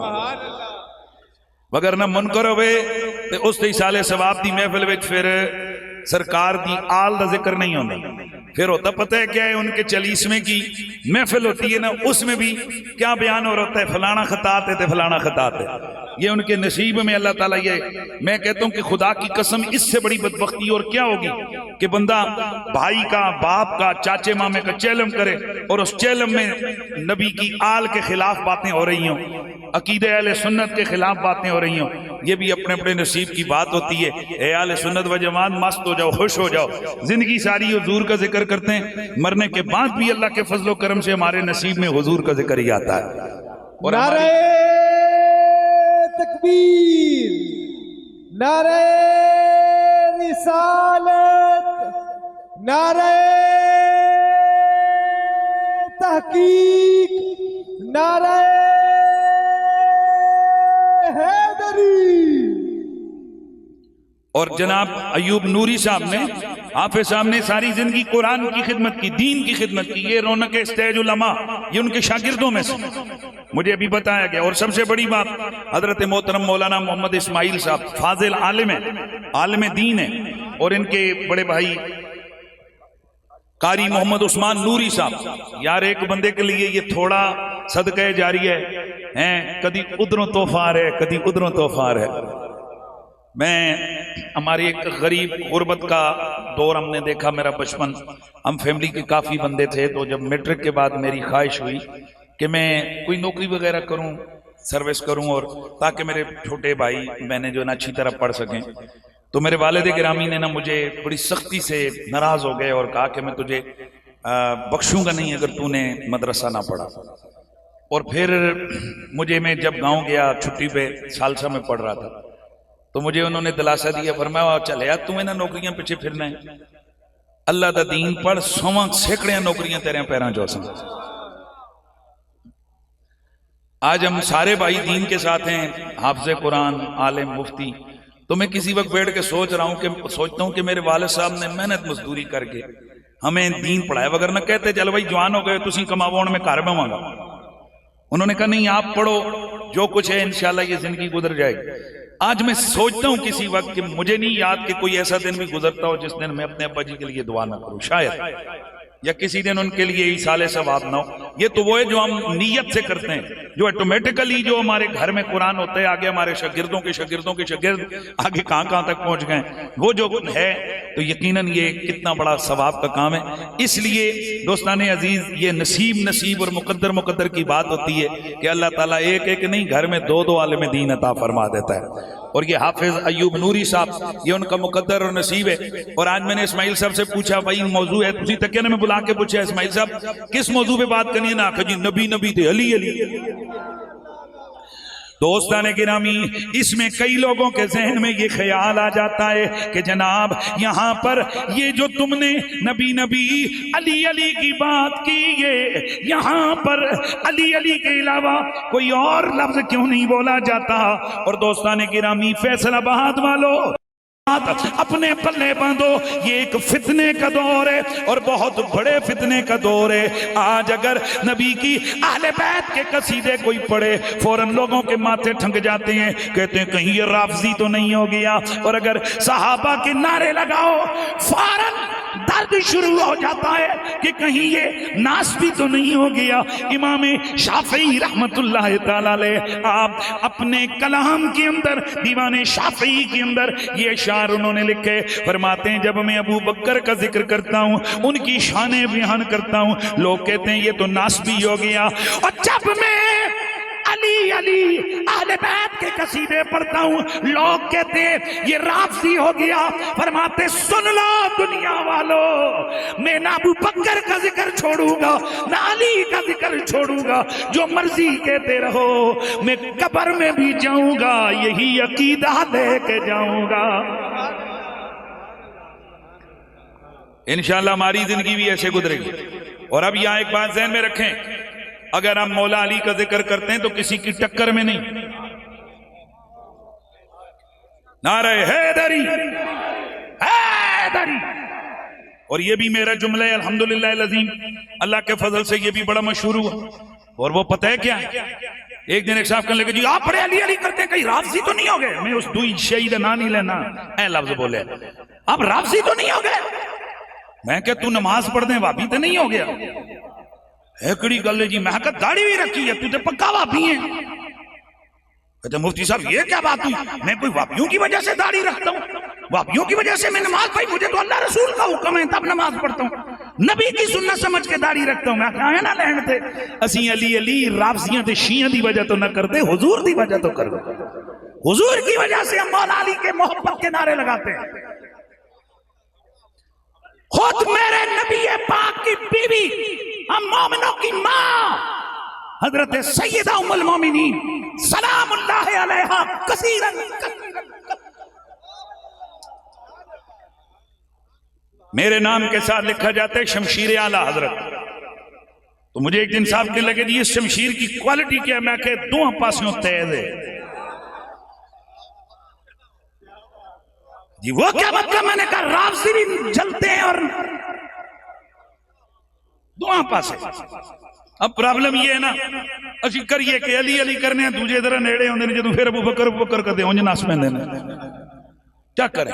मगर ना मुनकर होवे ते उस इशाले सवाब दी महफिल विच फिर सरकार दी आल का जिक्र नहीं होता। फिर होता पता है क्या है, उनके 40वें की महफिल होती है ना, उसमें भी क्या बयान हो रहा है, फलाना खतात है तो फलाना खतात है। ये उनके नसीब में अल्लाह ताला, ये मैं कहता हूं कि खुदा की कसम इससे बड़ी बदबख्ती और क्या होगी कि बंदा भाई का, बाप का, चाचे मामे का चेलम करे और उस चेलम में नबी की आल के खिलाफ बातें हो रही हों, अकीदे अहले सुन्नत के खिलाफ बातें हो रही हों। ये भी अपने अपने नसीब की बात होती है। ए अहले सुन्नत व जमात मस्त हो जाओ, खुश हो जाओ, जिंदगी सारी हुजूर का जिक्र करते हैं, मरने के बाद भी अल्लाह के फजलो करम से हमारे नसीब में हुजूर का जिक्र ही आता है। और नारे तकबीर, नारे रिसालत, नारे तहकीक, नारे हैदरी। और जनाब अयूब नूरी साहब ने, हाफिज साहब ने सारी जिंदगी कुरान की खिदमत की, दीन की खिदमत की। ये रौनक स्टेज उलमा, ये उनके शागिर्दों में से मुझे अभी बताया गया। और सबसे बड़ी बात, हजरत मोहतरम मौलाना मोहम्मद इस्माइल साहब फाजिल आलिम है, आलिम दीन है। और इनके बड़े भाई कारी मोहम्मद उस्मान नूरी साहब, यार एक बंदे के लिए ये थोड़ा सदका जारी है, कभी उधरों तोहफा आ रहा है, कभी उधरों तोहफा आ रहा है। मैं हमारी एक गरीब गुर्बत का दौर हमने देखा, मेरा बचपन, हम फैमिली के काफ़ी बंदे थे। तो जब मैट्रिक के बाद मेरी ख्वाहिश हुई कि मैं कोई नौकरी वगैरह करूं, सर्विस करूं, और ताकि मेरे छोटे भाई मैंने जो ना अच्छी तरह पढ़ सकें। तो मेरे वालिद गिरामी ने ना मुझे बड़ी सख्ती से नाराज़ हो गए और कहा कि मैं तुझे बख्शूंगा नहीं अगर तूने मदरसा ना पढ़ा। और फिर मुझे, मैं जब गाँव गया छुट्टी पे, सालसा में पढ़ रहा था, तो मुझे उन्होंने दिलासा दिया, फरमाया चल यार तू इन्हें नौकरियां पीछे फिरना है, अल्लाह का दीन पढ़, 100 सैकड़ियां नौकरियां तेरे पैरों चो सन। आज हम सारे भाई दीन के साथ हैं, हाफिज़ कुरान, आलिम, मुफ्ती। तो मैं किसी वक्त बैठ के सोचता हूं कि मेरे वालिद साहब ने मेहनत मजदूरी करके हमें दीन पढ़ाया, वगर न कहते चल भाई जवान हो गए तुसी कमावोण में घर बवांगा। उन्होंने कहा नहीं, आप पढ़ो, जो कुछ है इंशाल्लाह ये जिंदगी गुजर जाएगी। आज मैं सोचता हूं किसी वक्त कि मुझे नहीं याद कि कोई ऐसा दिन भी गुजरता हो जिस दिन मैं अपने अब्बा जी के लिए दुआ ना करूं, शायद, या किसी दिन उनके लिए इसाले सवाब ना हो। ये तो वो है जो हम नीयत से करते हैं, जो ऑटोमेटिकली जो हमारे घर में कुरान होता है, आगे हमारे शागिर्दों के शागिर्दों के शागिर्द आगे कहां तक पहुंच गए, वो जो है, तो यकीनन ये कितना बड़ा सवाब का काम है। इसलिए दोस्ताने अजीज, ये नसीब और मुकद्दर की बात होती है कि अल्लाह ताला एक एक नहीं, घर में 2 आलिम दीन अता फरमा देता है। और ये हाफिज अयूब नूरी साहब, ये उनका मुकद्दर और नसीब है। और आज मैंने इस्माइल साहब से पूछा, भाई मौजू है, तुझी तक ने मैं बुला के पूछा, इस्माइल साहब किस मौजू पे बात करनी है ना? जी नबी थे, अली अली। दोस्ताने गिरामी, इसमें कई लोगों के जहन में ये ख्याल आ जाता है कि जनाब यहाँ पर ये जो तुमने नबी अली अली की बात की, ये यहाँ पर अली अली के अलावा कोई और लफ्ज क्यों नहीं बोला जाता? और दोस्ताने गिरामी, फैसलाबाद वालों, अपने पल्ले बांधो, ये एक फितने का दौर है और बहुत बड़े फितने का दौर है। आज अगर नबी की अहले बैत के कसीदे कोई पढ़े, फौरन लोगों के माथे ठंक जाते हैं, कहते हैं कहीं ये राफजी तो नहीं हो गया। और अगर सहाबा के नारे लगाओ, फौरन दर्द शुरू हो जाता है कि कहीं ये नासबी तो नहीं हो गया। इमाम शाफी रहमतुल्लाह ताला अलैह, आप अपने कलाम के अंदर, दीवाने शाफी के अंदर ये शार उन्होंने लिखे, फरमाते हैं जब मैं अबू बकर का जिक्र करता हूँ, उनकी शाने बयान करता हूँ, लोग कहते हैं ये तो नासबी हो गया। और जब मैं अली अली अहले बैत के कसीदे पढ़ता हूँ, लोग कहते हैं ये राफजी हो गया। फरमाते सुन लो दुनिया वालों, मैं ना अबू बकर का जिक्र छोड़ूंगा ना अली का जिक्र छोड़ूंगा, जो मर्जी कहते रहो, मैं कब्र में भी जाऊंगा यही अकीदा लेके जाऊंगा। इंशाअल्लाह हमारी जिंदगी भी ऐसे गुजरेगी। और अब यहां एक बात ज़हन में रखें, अगर हम मौला अली का जिक्र करते हैं तो किसी की टक्कर में नहीं। नारे हैदरी हैदरी। और ये भी मेरा जुमला है, अल्हम्दुलिल्लाह अज़ीम, अल्लाह के फजल से ये भी बड़ा मशहूर हुआ। और वो पता है क्या, एक दिन एक साहब कहने लगे जी आप बड़े अली अली करते हैं, कहीं राफजी तो नहीं हो गए। मैं उस दुई शहीद ना नहीं लेना ऐ लफ्ज बोले, आप राफजी तो नहीं हो गए। मैं क्या तू नमाज पढ़ दे वाबी तो नहीं हो गया है, कड़ी गल है जी। मैं कहा दाढ़ी भी रखी है, तू तो पक्का वाबी है। कहते मुफ्ती साहब ये क्या बात हुई, मैं कोई वाबियों की वजह से दाढ़ी रखता हूँ, वाबियों की वजह से मैं नमाज पढ़ी, मुझे तो अल्लाह रसूल का हुक्म है तब नमाज पढ़ता हूँ, नबी की सुन्नत समझ के दाढ़ी रखता हूँ। मैं कहा है ना लैंड थे असी अली अली राफजियां ते शियां दी वजह तो न करते, हुजूर दी वजह तो कर दो। हुजूर की वजह से हम मौला अली के मोहब्बत के नारे लगाते हैं। खुद मेरे नबी पाक की बीवी, हम मोमिनों की मां हजरत सैयदा उम्मुल मोमिनीन सलामुल्लाह अलैहा कसीरन, मेरे नाम के साथ लिखा जाता है शमशीर आला हजरत। तो मुझे एक दिन साहब के लगे जी इस शमशीर की क्वालिटी क्या, मैं कह दो पासों तेज है जी। वो क्या मतलब, मैंने कहा राफजी भी जलते हैं और दुआ पासे। अब प्रॉब्लम ये है ना, असि करिए कि अली अली करने दूजे तरह नेड़े होंगे ने, जो फिर अबू बकर करते उंज नस पैंदे ने, क्या करें।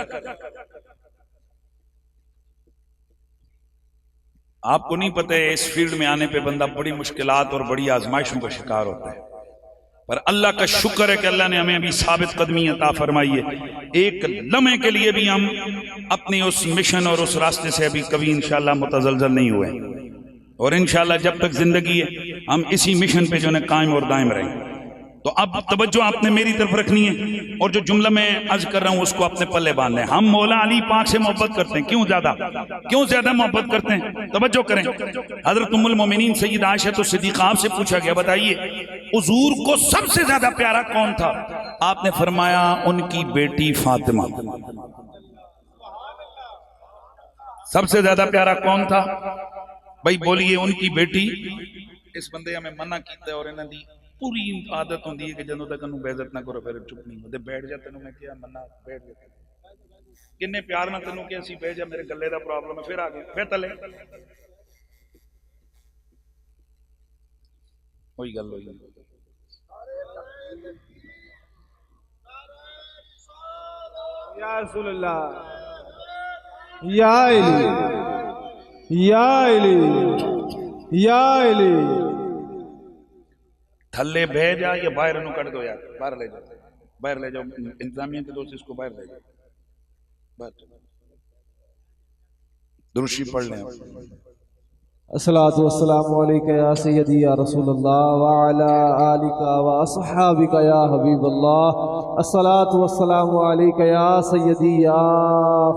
आपको नहीं पता है इस फील्ड में आने पे बंदा बड़ी मुश्किलात और बड़ी आजमाइशों का शिकार होता है, पर अल्लाह का शुक्र है कि अल्लाह ने हमें अभी साबित कदमी अता फरमाई है। एक लम्हे के लिए भी हम अपनी उस मिशन और उस रास्ते से अभी कभी इंशाअल्लाह मुतज़लज़ल नहीं हुए, और इंशाअल्लाह जब तक जिंदगी है हम इसी मिशन पे जो है कायम और दायम रहें। तो अब तवज्जो आपने मेरी तरफ रखनी है, और जो जुमला मैं अर्ज कर रहा हूं उसको अपने पल्ले बांधना है। हम मौला अली पाक से मोहब्बत करते हैं, क्यों ज्यादा मोहब्बत करते हैं, तवज्जो करें। हजरत उम्मुल मोमिनीन सय्यदा आयशा तो सिद्दीक़ा से पूछा गया बताइए हुजूर को सबसे ज्यादा प्यारा कौन था, आपने फरमाया उनकी बेटी फातिमा। सबसे ज्यादा प्यारा कौन था भाई, बोलिए उनकी बेटी। इस बंदे हमें मना किया और इन्हों की पूरी आदत होती है कि जो तक बेइज्जत ना करो फिर चुप नहीं होते, बैठ जा, तेन मैं क्या मना बैठ जा, किन्ने प्यार ना तेन क्या सी बैठ जा, मेरे गले का प्रॉब्लम है, फिर आ गए फिर तले कोई गल होई। या रसूल अल्लाह, या अली, या अली, या अली। थल्ले बह जा या बाहर नु कट दो यार, बाहर ले जाओ, बाहर ले जाओ, इंतजामिया के दोस्त इसको बाहर ले जाओ, बस दुरूशी पढ़ लें। अस्सलातु वस्सलामु अलैका या सय्यदी या रसूलल्लाह व अला आलिका व अस्हाबिका या हबीबल्लाह। अस्सलातु वस्सलामु अलैका या सय्यदी या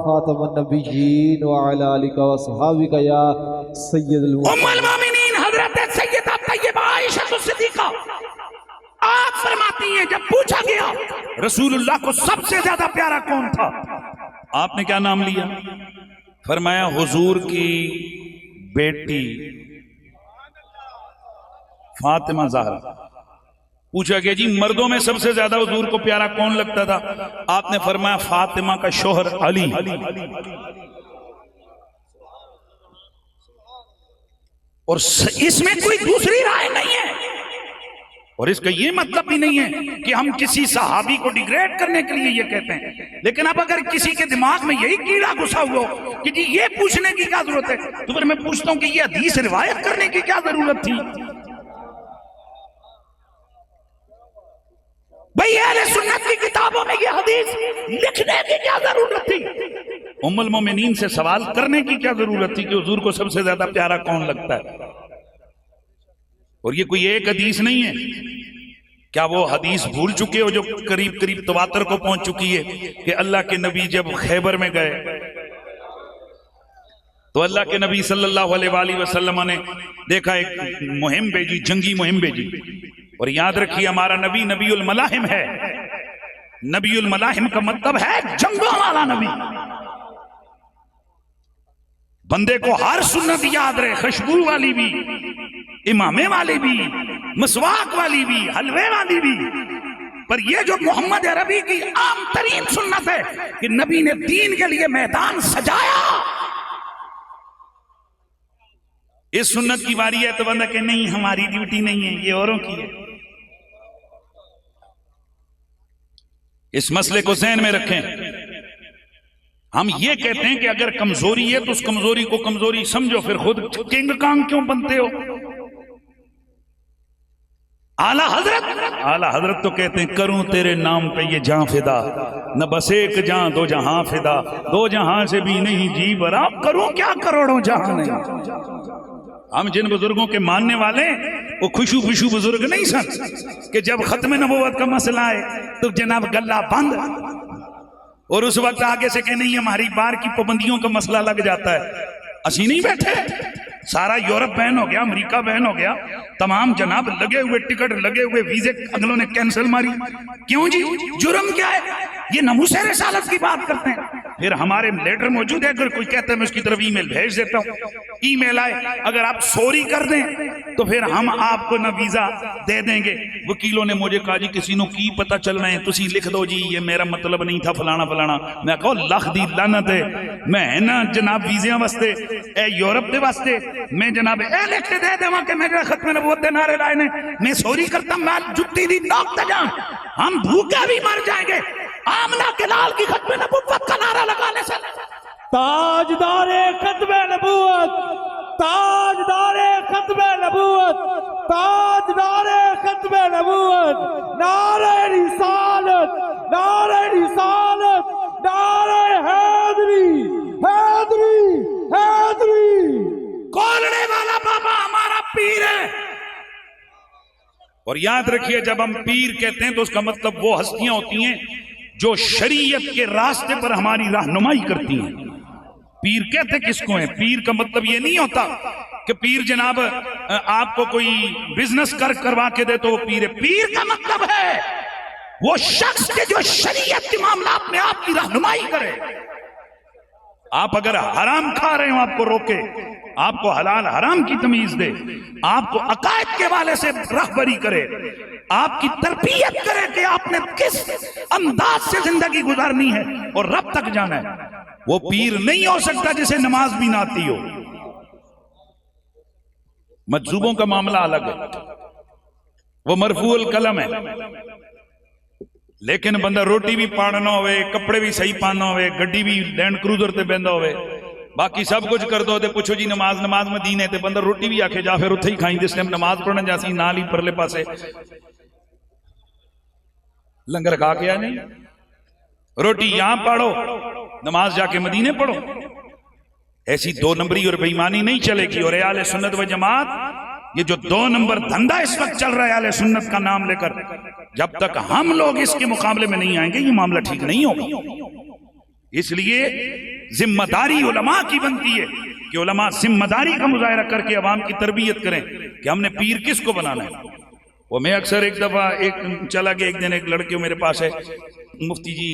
खातमुन नबिय्यीन व अला आलिका व अस्हाबिका या सय्यदुल उम्मुल मोमिनीन हजरत सय्यदा तय्यबा आयशा सिद्दीक़ा आप फरमाती हैं जब पूछा गया रसूलुल्लाह को सबसे ज्यादा प्यारा कौन था, आपने क्या नाम लिया, फरमाया हुजूर की बेटी फातिमा ज़हरा। पूछा गया जी मर्दों में सबसे ज्यादा हुजूर को प्यारा कौन लगता था? आपने फरमाया फातिमा का शोहर अली। और इसमें कोई दूसरी राय नहीं है। और इसका ये मतलब भी नहीं है कि हम किसी सहाबी को डिग्रेड करने के लिए ये कहते हैं। लेकिन अब अगर किसी के दिमाग में यही कीड़ा घुसा हुआ हो कि जी ये पूछने की क्या जरूरत है, तो फिर मैं पूछता हूं कि ये हदीस रिवायत करने की क्या जरूरत थी? भाई अहले सुन्नत की किताबों में ये हदीस लिखने की क्या जरूरत थी? उम्मुल मोमिनीन से सवाल करने की क्या जरूरत थी कि हुजूर को सबसे ज्यादा प्यारा कौन लगता है? और ये कोई एक हदीस नहीं है। क्या वो हदीस भूल चुके हो जो करीब करीब तवातर को पहुंच चुकी है कि अल्लाह के नबी जब खैबर में गए तो अल्लाह के नबी सल्लल्लाहु अलैहि वसल्लम ने देखा, एक मुहिम भेजी, जंगी मुहिम भेजी। और याद रखिए हमारा नबी नबीउल मलाहिम है। नबीउल मलाहिम का मतलब है जंगों वाला नबी। बंदे को हर सुन्नत याद रहे, खुशबू वाली भी, इमामे वाली भी, मसवाक वाली भी, हलवे वाली भी। पर ये जो मोहम्मद अरबी की आम तरीन सुन्नत है कि नबी ने दीन के लिए मैदान सजाया, इस सुन्नत की बारी है तो बंदा के नहीं हमारी ड्यूटी नहीं है, ये औरों की है। इस मसले को ज़हन में रखें। हम ये कहते हैं कि अगर कमजोरी है तो उस कमजोरी को कमजोरी समझो, फिर खुद किंग कांग क्यों बनते हो? आला हजरत तो कहते हैं करूं तेरे नाम पे ये जान फिदा, न बस एक जान दो जहां फिदा, दो जहां से भी नहीं जी बरा, करूं क्या करोड़ों जहां नहीं। हम जिन बुजुर्गों के मानने वाले वो खुशू खुशू बुजुर्ग नहीं सन कि जब खत्म नबूवत का मसला है तो जनाब गल्ला बंद, और उस वक्त आगे से कह नहीं हमारी बार की पाबंदियों का मसला लग जाता है। असी नहीं बैठे, सारा यूरोप बैन हो गया, अमेरिका बैन हो गया, तमाम जनाब लगे हुए टिकट, लगे हुए वीजे अगलों ने कैंसिल मारी। क्यों जी? जुर्म क्या है? ये नमूसे रिसालत की बात करते हैं। फिर हमारे लेटर मौजूद है, अगर कोई कहता है मैं उसकी तरफ ईमेल भेज देता हूं, ईमेल आए, अगर आप सॉरी कर दें तो फिर हम आपको ना वीजा दे देंगे। वकीलों ने मुझे कहा जी किसी को की पता चलना है, तुसी लिख दो जी ये मेरा मतलब नहीं था फलाना फलाना। मैं कहो लख दी लानत है, मैं ना जनाब वीजिया वास्ते ए यूरोप के वास्ते मैं जनाब ए लिख के दे देवा कि मेरे खत्म नबूवत दे नारे लाए ने, मैं सॉरी करता मैं जुत्ती दी नोक ते जान, हम भूखे भी मर जाएंगे। आमना के लाल की खत्म नबूवत का नारा लगाने से ताजदारे खत्म नबूवत, ताजदारे खत्म नबूवत, ताजदारे खत्म नबूवत, नारे रिसालत, नारे रिसालत, नारे हैदरी, हैदरी, हैदरी। कोलने वाला बाबा हमारा पीर है। और याद रखिए जब हम पीर कहते हैं तो उसका मतलब वो हस्तियां होती हैं जो शरीयत के रास्ते पर हमारी रहनुमाई करती हैं। पीर कहते किसको है? पीर का मतलब ये नहीं होता कि पीर जनाब आपको कोई बिजनेस करवा के दे तो वो पीर है। पीर का मतलब है वो शख्स के जो शरीयत के मामलात में आपकी रहनुमाई करे। आप अगर हराम खा रहे हो आपको रोके, आपको हलाल हराम की तमीज दे, आपको अकायद के वाले से रहबरी करे, आपकी तरबियत करे कि आपने किस अंदाज से जिंदगी गुजारनी है और रब तक जाना है। वो पीर नहीं हो सकता जिसे नमाज भी ना आती हो। मजजूबों का मामला अलग है, वो मरफूल कलम है। लेकिन बंदा रोटी भी पाना होवे, कपड़े भी सही पाना होवे, गड्डी भी लैंड क्रूजर ते बंदा होवे, बाकी सब कुछ कर दो ते पूछो जी नमाज नमाज में दीन है ते बंदा रोटी भी आखे जा फिर उत्थे ही खाई जिस टाइम नमाज पढ़ने जासी नाल ही परले पासे लंगर खा के आ नहीं। रोटी यहां पढ़ो, नमाज जाके मदीने पढ़ो। ऐसी दो नंबरी और बेईमानी नहीं चलेगी। और आले सुन्नत व जमात ये जो दो नंबर धंधा इस वक्त चल रहा है आले सुन्नत का नाम लेकर, जब तक हम लोग इसके मुकाबले में नहीं आएंगे ये मामला ठीक नहीं होगा। इसलिए जिम्मेदारी उलमा की बनती है कि उलमा जिम्मेदारी का मुजाहरा करके अवाम की तरबियत करें कि हमने पीर किसको बनाना है। वो मैं अक्सर एक दफा एक चला गया, एक दिन एक लड़के मेरे पास है, मुफ्ती जी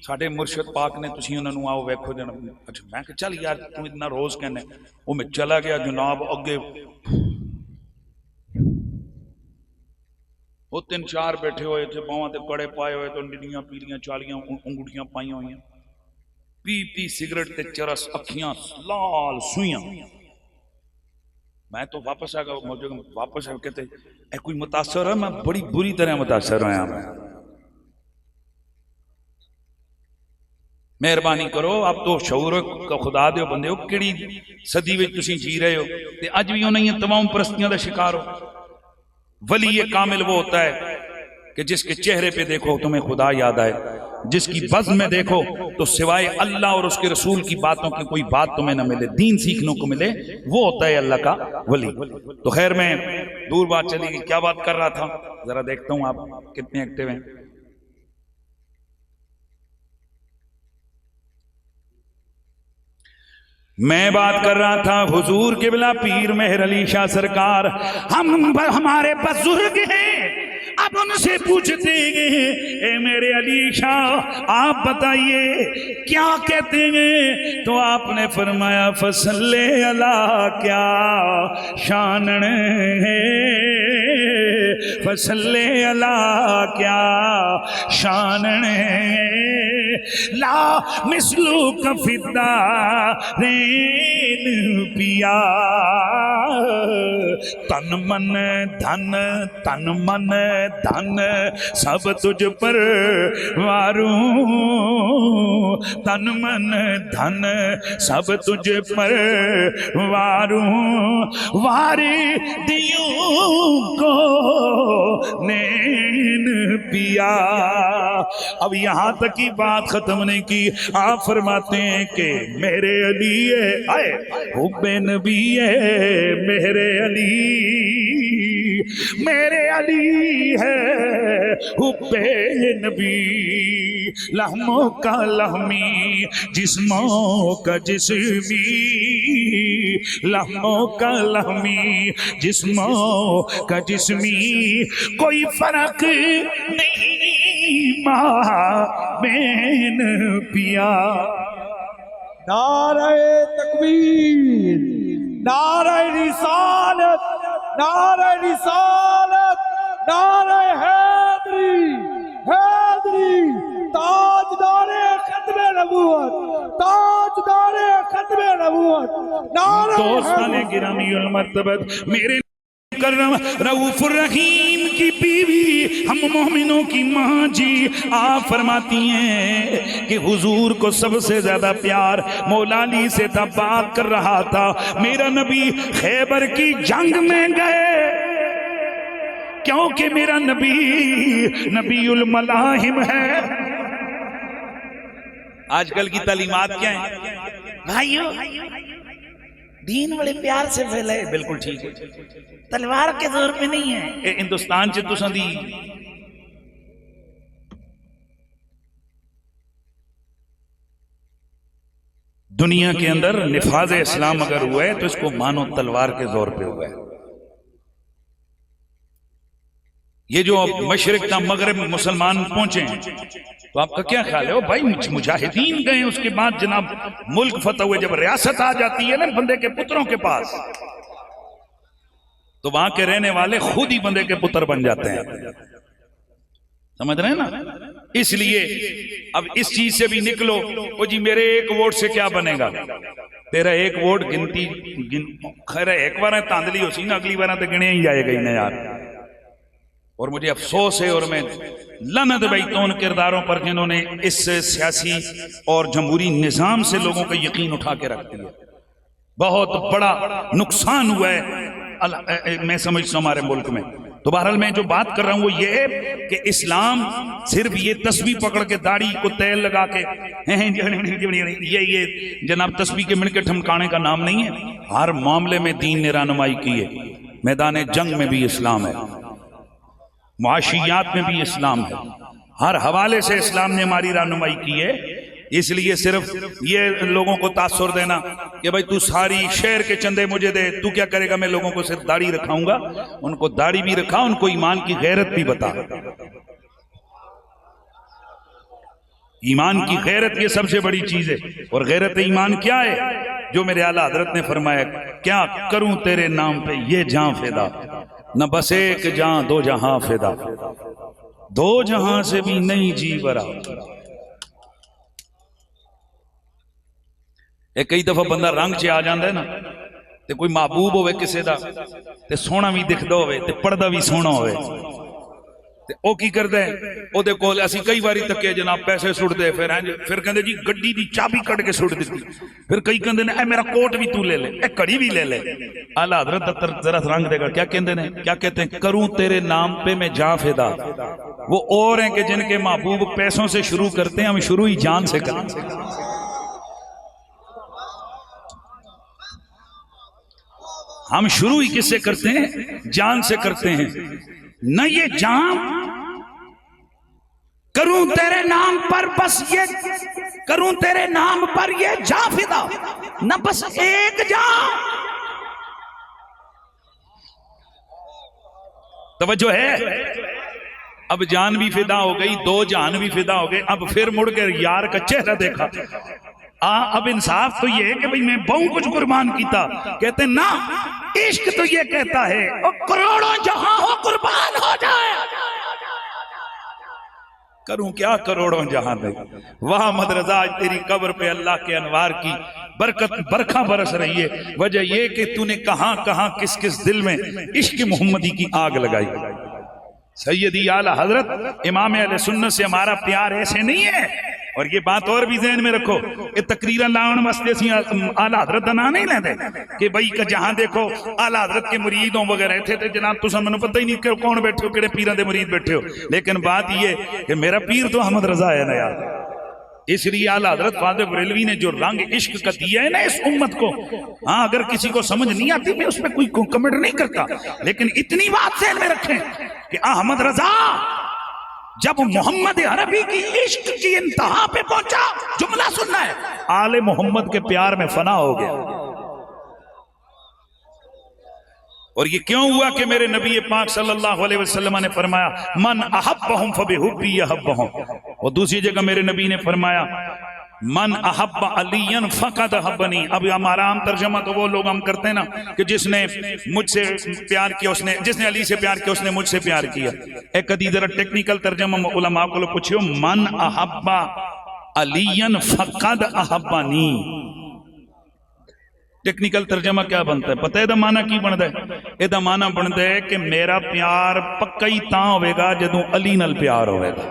साडे मुर्शद पाक ने तुसी उन्हां नूं आओ वेखो जन। अच्छा मैं कहा चल यार तू इतना रोज कहने। वो मैं चला गया जनाब अगे, वो 3-4 बैठे हुए थे, बावां ते कड़े पाए हुए, तो निडियां पीलियां चालियां अंगूठियां पाई हुई, पी सिगरेट ते चरस, अखियां लाल सुइयां। मैं तो वापस आ गया, वापस आ कहते ए कोई मुतासर है? मैं बड़ी बुरी तरह मुतासर होया। मैं मेहरबानी करो, आप तो शऊर का खुदा दे बंदे हो, किहड़ी सदी में तुसीं जी रहे हो ते अज भी उन्हें तमाम परस्तियों का शिकार हो। वली ये कामिल वो होता है कि जिसके चेहरे पे देखो तुम्हें खुदा याद आए, जिसकी बज़्म में देखो तो सिवाय अल्लाह और उसके रसूल की बातों की कोई बात तुम्हें ना मिले, दीन सीखने को मिले, वो होता है अल्लाह का वली। तो खैर मैं दूर बात चली गई, क्या बात कर रहा था, जरा देखता हूं आप कितने एक्टिव हैं। मैं बात कर रहा था हुजूर किबला पीर मेहर अली शाह सरकार, हमारे बुजुर्ग हैं, अब उनसे पूछते हैं ए मेरे अली शाह आप बताइए क्या कहते हैं? तो आपने फरमाया फसले अला क्या शानन है, फसले अला क्या शानन है, ला मिसलू कफिदा रेन पिया, तन मन धन सब तुझ पर वारू, तन मन धन सब तुझ पर वारू, वारे दियों को नैन पिया। अब यहां तक की बात खत्म नहीं की, आप फरमाते हैं कि मेरे अली आए हुब्बे नबी है, मेरे अली है हुब्बे नबी, लहमों का लहमी जिस्मों का जिस्मी, लहमों का लहमी जिस्मों का जिस्मी, कोई फर्क नहीं माँ बेन पिया। नारे तकबीर, नारे रिसालत, नारे रिसालत, नारे हैदरी, हैदरी, ताजदारे खत्मे नबूवत, ताजदारे खत्मे नबूवत, नारे दोस्ताने गिरामी उल मर्तबत मेरे करम रऊफुर रहीम की बीवी, हम मोमिनों की माँ जी, आप फरमाती हैं कि हुजूर को सबसे ज्यादा प्यार मौला अली से था। बात कर रहा था, मेरा नबी खैबर की जंग में गए क्योंकि मेरा नबी नबीउल मलाहिम है। आजकल की तालीमात क्या है भाइयों? दीन बड़े प्यार से फैले, बिल्कुल ठीक है, तलवार के जोर पे नहीं है। हिंदुस्तान च तुसां दी दुनिया के अंदर निफाज इस्लाम अगर हुआ है तो इसको मानो तलवार के जोर पे हुआ है। ये जो मशरिक ता मगरिब मुसलमान पहुंचे हैं, तो आपका क्या ख्याल है? भाई मुजाहिदीन गए, उसके बाद जनाब मुल्क फतह हुए, जब रियासत आ जाती है ना बंदे के पुत्रों के पास, तो वहां के रहने वाले खुद ही बंदे के पुत्र बन जाते हैं। समझ रहे हैं ना? इसलिए अब इस चीज से भी निकलो। ओ जी मेरे एक वोट से क्या बनेगा? तेरा एक वोट गिनती खैर एक बार तांदली हो सी ना, अगली बार तो गिने ही जाएगा ही ना यार। और मुझे अफसोस है और मैं लनत बैठता हूं उन किरदारों पर जिन्होंने इस सियासी और जमहूरी निजाम से लोगों का यकीन उठा के रख दिया। बहुत बड़ा नुकसान हुआ है मैं समझता हूं हमारे मुल्क में। तो बहरहाल मैं जो बात कर रहा हूं वो ये है कि इस्लाम सिर्फ ये तस्बीह पकड़ के दाढ़ी को तेल लगा के ये जनाब तस्बीह के मिणके ठमकाने का नाम नहीं है। हर मामले में दीन ने रहनुमाई की है। मैदान जंग में भी इस्लाम है, मुआशियात में भी इस्लाम है, हर हवाले से इस्लाम ने हमारी रहनुमाई की है। इसलिए सिर्फ ये लोगों को तासुर देना कि भाई तू सारी शहर के चंदे मुझे दे, तू क्या करेगा, मैं लोगों को सिर्फ दाढ़ी रखाऊंगा। उनको दाढ़ी भी रखा, उनको ईमान की गैरत भी बता। ईमान की गैरत ये सबसे बड़ी चीज है। और गैरत ईमान क्या है? जो मेरे आला हजरत ने फरमाया, क्या करूं तेरे नाम पे ये जान फेदा, न बस एक जान दो जहां फिदा, दो जहां से भी नहीं जी भरा। एक कई दफा बंदा रंग च आ जाता है ना, ते कोई महबूब होवे किसी दा, ते सोहना भी दिखदा होवे ते पढ़दा भी सोहना होवे, ते ओ की करदा है, ओदे कोल असीं कई बारी तके जनाब पैसे सुटदे, फिर कहंदे जी गड्डी दी चाबी कट के सुट दी, फिर कई कहंदे ने ए मेरा कोट भी तू ले ले, ए घड़ी भी ले ले। आला हज़रत जरा रंग देगा, क्या कहते हैं, क्या कहते हैं, करूं तेरे नाम पे मैं जान फिदा। वो और हैं कि जिनके महबूब पैसों से शुरू करते हैं, हम शुरू ही जान से करते हैं। हम शुरू ही किससे करते हैं, जान से करते हैं। न ये जान करूं तेरे नाम पर, बस ये करूं तेरे नाम पर ये जा फिदा, न बस एक जान। तवज्जो है, अब जान भी फिदा हो गई, दो जान भी फिदा हो गए। अब फिर मुड़ के यार का चेहरा देखा, अब इंसाफ तो ये है कि भाई मैं बहुत कुछ कुर्बान किया। कहते ना, इश्क तो ये कहता है और करोड़ों जहां हो कुर्बान हो जाए। करूं क्या करोड़ों जहां दे। वाह मदरजा, आज तेरी कब्र पे अल्लाह के अनवार की बरकत बरखा बरस रही है। वजह यह कि तूने कहां कहां किस किस दिल में इश्क मोहम्मदी की आग लगाई। सैयदी आला हजरत इमाम अहले सुन्नत से हमारा प्यार ऐसे नहीं है। और ये बात और भी ज़हन में रखो, ये तकरीर लाने वास्ते आला हजरत का नाम नहीं लेते कि भाई का जहां देखो आला हजरत के मुरीद हो वगैरह थे, तो जनाब तुम मैंने पता ही नहीं कि कौन बैठे हो, किहड़े पीरां दे मुरीद बैठे हो। लेकिन बात ये कि मेरा पीर तो अहमद रजा है ना यार। इसलिए आला हजरत फाज़िल बरेलवी ने जो रंग इश्क का दिया है ना इस उम्मत को, हाँ अगर किसी को समझ नहीं आती मैं उस पर कोई कमेंट नहीं करता, लेकिन इतनी बात ज़हन में रखें कि अहमद रजा जब मोहम्मद अरबी की इश्क की इंतहा पे पहुंचा, जुमला सुनना है, आले मोहम्मद के प्यार में फना हो गया। और ये क्यों हुआ कि मेरे नबी पाक सल्लल्लाहु अलैहि वसल्लम ने फरमाया मन अहब्बहुम फबिहुब्बी यहब्बहुम। और दूसरी जगह मेरे नबी ने फरमाया मन अहब्बा अलियन फकद हब्बनी। अब हमारा आम तर्जमा तो वो लोग हम करते हैं ना कि जिसने मुझसे प्यार किया उसने, जिसने अली से प्यार किया उसने मुझसे प्यार किया। एक कदी जरा टेक्निकल तर्जमा उलमा को पूछियो, मन अहब्बा अलियन फकद अहब्बानी। टेक्निकल तर्जमा क्या बनता है पता है? ਇਹਦਾ माना की बनता है? ਇਹਦਾ माना बनता है कि मेरा प्यार पक्का ही तां होवेगा जदों अली नाल प्यार होवेगा।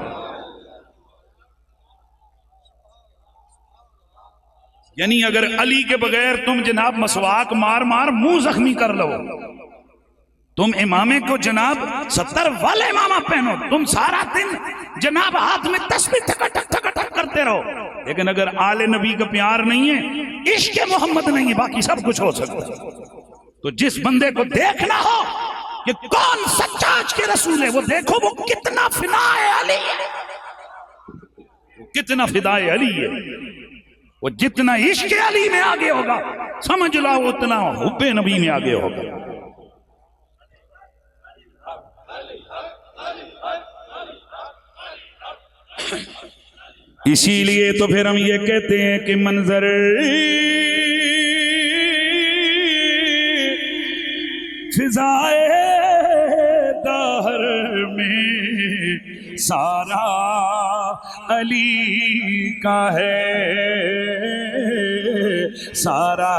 यानी अगर अली के बगैर तुम जनाब मसवाक मार मार मुंह जख्मी कर लो, तुम इमामे को जनाब 70 वाले इमामा पहनो, तुम सारा दिन जनाब हाथ में तस्बीह ठक ठक ठक करते रहो, लेकिन अगर आले नबी का प्यार नहीं है, इश्क मोहम्मद नहीं है, बाकी सब कुछ हो सकता है। तो जिस बंदे को देखना हो कि कौन सच्चाज के रसूल है, वो देखो वो कितना फिदाए अली है, कितना फिदाए अली है। वो जितना इश्क अली में आगे होगा समझ लो उतना हुब्बे नबी में आगे होगा। इसीलिए तो फिर हम ये कहते हैं कि मंजर फिजाए दहर में सारा अली का है, सारा।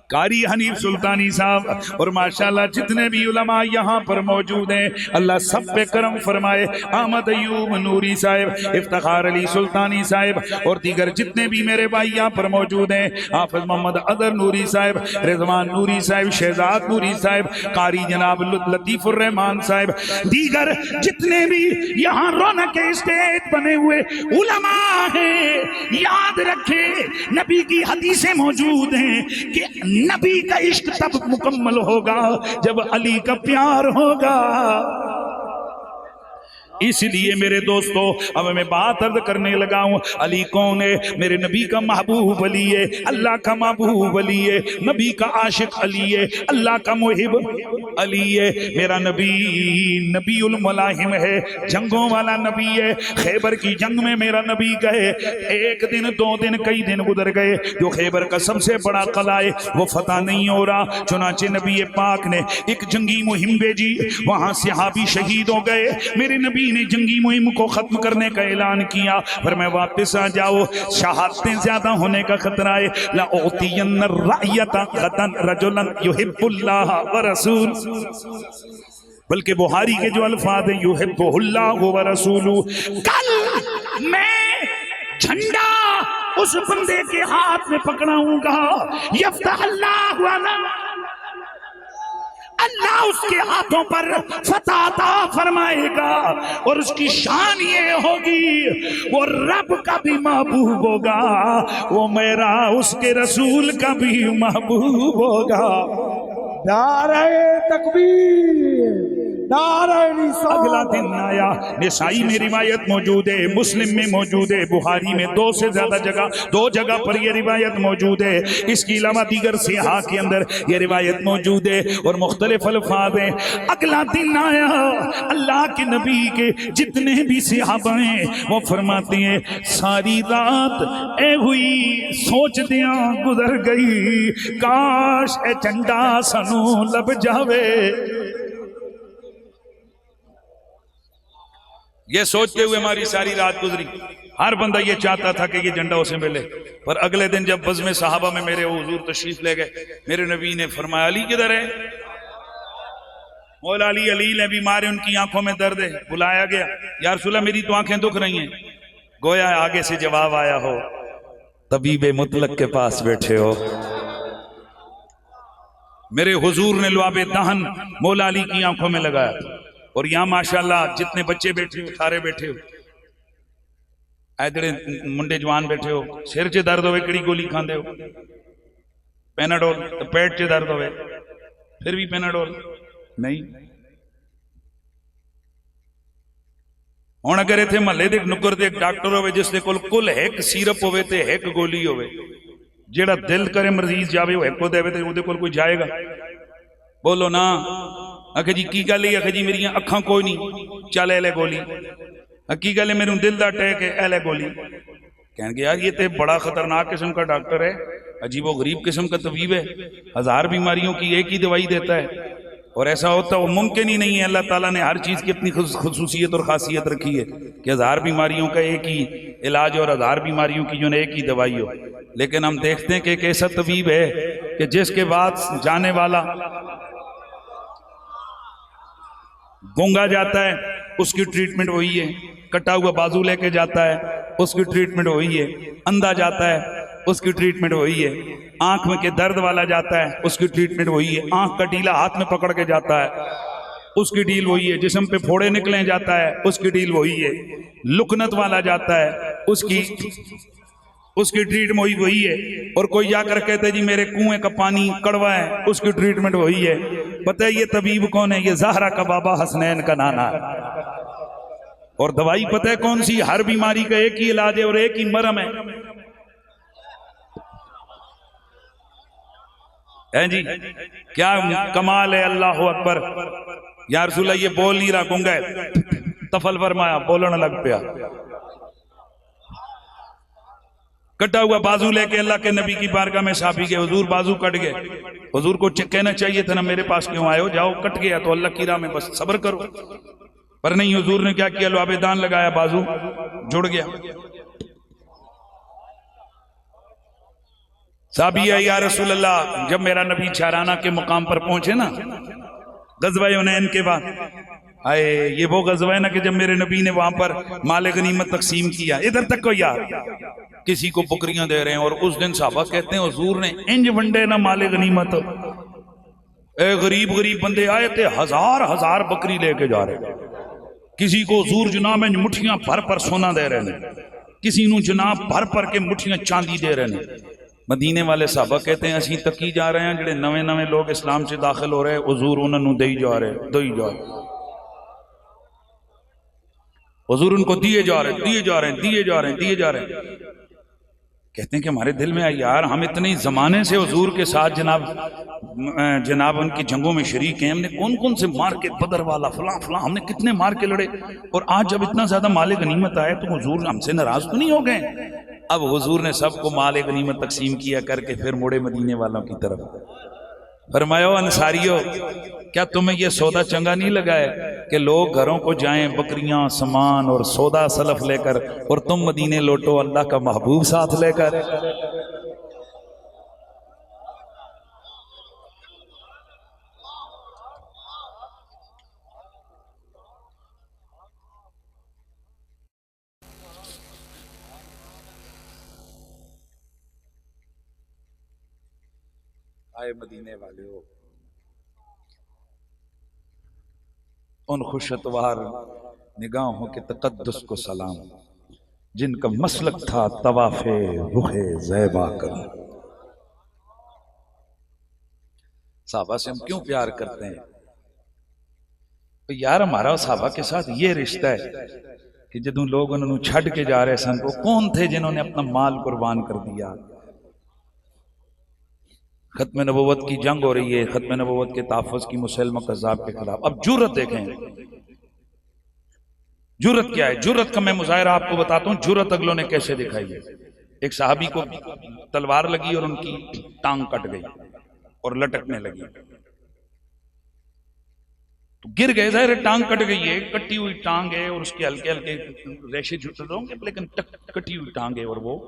कारी हनीफ सुल्तानी साहब और माशाल्लाह जितने भी उलमा यहाँ पर मौजूद हैं, अल्लाह सब पे करम फरमाए। अहमद अयूब नूरी साहब, इफ्तिखार अली सुल्तानी साहब और दीगर जितने भी मेरे भाई यहाँ पर मौजूद हैं, हाफिज मोहम्मद अदर नूरी साहब, रिजवान नूरी साहब, शहजाद नूरी साहब, कारी जनाब लतीफुर रहमान साहब, दीगर जितने भी यहाँ रौनक स्टेज बने हुए उलमा हैं, याद रखे नबी की हदीसें मौजूद हैं कि नबी का इश्क तब मुकम्मल होगा जब अली का प्यार होगा। इसलिए मेरे दोस्तों अब मैं बात अर्ज करने लगा हूं। अली कौन है? मेरे नबी का महबूब अली है, अल्लाह का महबूब अली है, नबी का आशिक अली है, अल्लाह का मुहिब अली है। मेरा नबी नबीउल मलाहिम है, जंगों वाला नबी है। खैबर की जंग में मेरा नबी गए, एक दिन, 2 दिन, कई दिन गुजर गए। जो खैबर का सबसे बड़ा किला है वो फतह नहीं हो रहा। चुनाचे नबी पाक ने एक जंगी मुहिम भेजी, वहां सहाबी शहीद हो गए। मेरे नबी ने जंगी मुहिम को खत्म करने का ऐलान किया, पर मैं वापस आ जाओ, शहादतें ज्यादा होने का खतरा है। ला उतियन्न रायता गतन रजुलन युहिब्बुल्लाह व रसूल, बल्कि बुहारी के जो अल्फाज है युहिब्बुल्लाह व रसूलु। कल मैं झंडा उस बंदे के हाथ में पकड़ाऊंगा, यफ्तह अल्लाहु अला, अल्लाह उसके हाथों पर फतह अता फरमाएगा। और उसकी शान ये होगी, वो रब का भी महबूब होगा, वो मेरा उसके रसूल का भी महबूब होगा। नारे तकबीर, नारे निशान। अगला दिन आया, निसाई में रिवायत मौजूद है, मुस्लिम में मौजूद है, बुखारी में 2 से ज्यादा जगह, 2 जगह पर यह रिवायत मौजूद है। इसके अलावा दीगर सिहा के अंदर यह रिवायत मौजूद है और मुख्तलिफ अल्फाज हैं। अगला दिन आया, अल्लाह के नबी के जितने भी सहाबा हैं वो फरमाते हैं सारी रात ए हुई सोच दिया गुजर गई, काश ए झंडा सानू लब जावे। ये सोचते हुए हमारी सारी रात गुजरी। हर बंदा ये चाहता था कि ये झंडा उसे मिले। पर अगले दिन जब बज़्म सहाबा में मेरे हुजूर तशरीफ ले गए, मेरे नबी ने फरमाया अली किधर है? मौला अली, अली ने बीमार है, उनकी आंखों में दर्द है। बुलाया गया, या रसूलल्लाह मेरी तो आंखें दुख रही हैं। गोया आगे से जवाब आया हो, तबीब मुतलक के पास बैठे हो। मेरे हुजूर ने लुआबे दहन मौला अली की आंखों में लगाया। और यहां माशाल्लाह जितने बच्चे बैठे हो, सारे बैठे हो, ऐदड़े मुंडे जवान बैठे हो, सिर च दर्द होवे किहड़ी गोली खांदे हो? पैनाडोल। तो पेट च दर्द होवे फिर भी पैनाडोल नहीं। हुण अगर इत्थे महल्ले दे नुक्कर ते एक डॉक्टर होवे जिसदे कोल कुल एक सिरप होवे ते एक गोली होवे, जेड़ा दिल करे मरीज जावे वो एको देवे ते उहदे कोल कोई जाएगा? बोलो ना। आखे जी की गल है? आखे जी मेरिया अखां कोई नहीं, चल एले गोली। की गल है? मेरे दिल का अटैक है, एले गोली। कहेंगे यार ये तो बड़ा खतरनाक किस्म का डॉक्टर है, अजीबो गरीब किस्म का तबीब है, 1000 बीमारियों की एक ही दवाई देता है। और ऐसा होता वो मुमकिन ही नहीं है। अल्लाह ताला ने हर चीज़ की अपनी खुसूसियत और खासियत रखी है कि 1000 बीमारियों का एक ही इलाज और 1000 बीमारियों की जो है एक ही दवाई हो। लेकिन हम देखते हैं कि एक ऐसा तबीब है कि जिसके बाद जाने वाला गूंगा जाता है उसकी ट्रीटमेंट वही है, कटा हुआ बाजू लेके जाता है उसकी ट्रीटमेंट वही है, अंधा जाता है उसकी ट्रीटमेंट वही है, आंख में के दर्द वाला जाता है उसकी ट्रीटमेंट वही है, आंख का टीला हाथ में पकड़ के जाता है उसकी डील वही है, जिस्म पे फोड़े निकले जाता है उसकी डील वही है, लुकनत वाला जाता है उसकी ट्रीटमेंट वही है। और कोई जाकर कहते जी मेरे कुएं का पानी कड़वा है, उसकी ट्रीटमेंट वही है। पता है ये तबीब कौन है? ये ज़हरा का बाबा हसनैन का नाना है। और दवाई पता है कौन सी? हर बीमारी का एक ही इलाज है और एक ही मरहम है जी। क्या कमाल है, अल्लाह अकबर। या रसूलल्लाह ये बोल नहीं रहा, गूंगा है, तफल फरमाया, बोलने लग पिया। कटा हुआ बाजू लेके अल्लाह के नबी की बारगाह में साफी के, हुजूर बाजू कट गए। हुजूर को कहना चाहिए था ना मेरे पास क्यों आए हो, जाओ कट गया तो अल्लाह की राह में बस सब्र करो। पर नहीं, हुजूर ने क्या किया? लुआबेदान लगाया, बाजू जुड़ गया। साहबी है या रसूल अल्लाह, जब मेरा नबी चाराना के मुकाम पर पहुंचे ना गज़वा हुनैन के बाद, आए ये वो गज़वा है ना कि जब मेरे नबी ने वहां पर माल गनीमत तकसीम किया, इधर तक को यार किसी को बकरियां दे रहे हैं। और उस दिन साहबा कहते हैं हुजूर ने इंज वंडे ना माल गनीमत, गरीब गरीब बंदे आए थे, 1000 बकरी लेके जा रहे। किसी को हुजूर जनाब में मुठियां भर पर सोना दे रहे हैं, किसी को जनाब भर भर के मुठियां चांदी दे रहे हैं। मदीने वाले साहबा कहते हैं असीं तकी जा रहे हैं, जेडे नवे नवे लोग इस्लाम से दाखिल हो रहे, हुजूर उन्होंने दई जा रहे, दई जा रहे। हुजूर उनको दिए जा रहे दिए जा रहे दिए जा रहे दिए जा रहे। कहते हैं कि हमारे दिल में आया यार हम इतने जमाने से हुजूर के साथ जनाब उनकी जंगों में शरीक हैं, हमने कौन कौन से मार के, बदर वाला फलां फलां, हमने कितने मार के लड़े, और आज जब इतना ज्यादा माल गनीमत आया तो हुजूर हमसे नाराज तो नहीं हो गए। अब हुजूर ने सबको माल गनीमत तकसीम किया करके फिर मुड़े मदीने वालों की तरफ। फरमाया अंसारियों, क्या तुम्हें यह सौदा चंगा नहीं लगा है कि लोग घरों को जाएं बकरियां सामान और सौदा सलफ लेकर, और तुम मदीने लौटो अल्लाह का महबूब साथ लेकर। आए मदीने वाले हो, उन खुशतवार निगाहों के तकद्दुस को सलाम, जिनका मसलक था तवाफे रुखे ज़ैबा कर। साहबा से हम क्यों प्यार करते हैं? तो यार हमारा साहबा के साथ ये रिश्ता है कि जदों लोग उन्होंने छड़ के जा रहे सन, वो कौन थे जिन्होंने अपना माल कुर्बान कर दिया। खत्म नबुव्वत की जंग हो रही है, खत्म नबुव्वत के तहफ़्फ़ुज़ की मुसलमा कज़्ज़ाब के खिलाफ। अब जुर्रत देखें, जुर्रत क्या है? जुर्रत का मैं मुज़ाहिरा आपको बताता हूँ, जुर्रत अगलों ने कैसे दिखाई है। एक सहाबी को तलवार लगी और उनकी टांग कट गई और लटकने लगी, तो गिर गए। ज़ाहिर टांग कट गई है, कटी हुई टांग है और उसके हल्के हल्के रेशे जुट होंगे, लेकिन कटी हुई टांग है और वो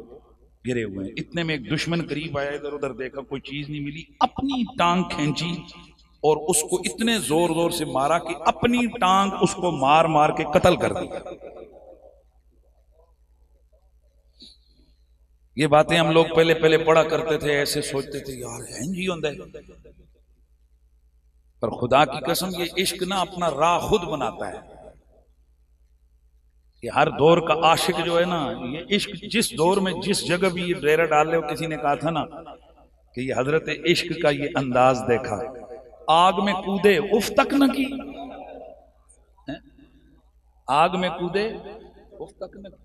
गिरे हुए हैं। इतने में एक दुश्मन करीब आया, इधर उधर देखा, कोई चीज नहीं मिली, अपनी टांग खींची और उसको इतने जोर जोर से मारा कि अपनी टांग उसको मार मार के कत्ल कर दिया। ये बातें हम लोग पहले पहले पढ़ा करते थे, ऐसे सोचते थे यार हैं जी होंगे, पर खुदा की कसम ये इश्क ना अपना राह खुद बनाता है। कि हर दौर का आशिक जो है ना, ये इश्क जिस दौर में जिस जगह भी ये डेरा डाल रहे हो, किसी ने कहा था ना कि ये हजरत इश्क का ये अंदाज देखा, आग में कूदे उफ तक न की, आग में कूदे उफ तक न की।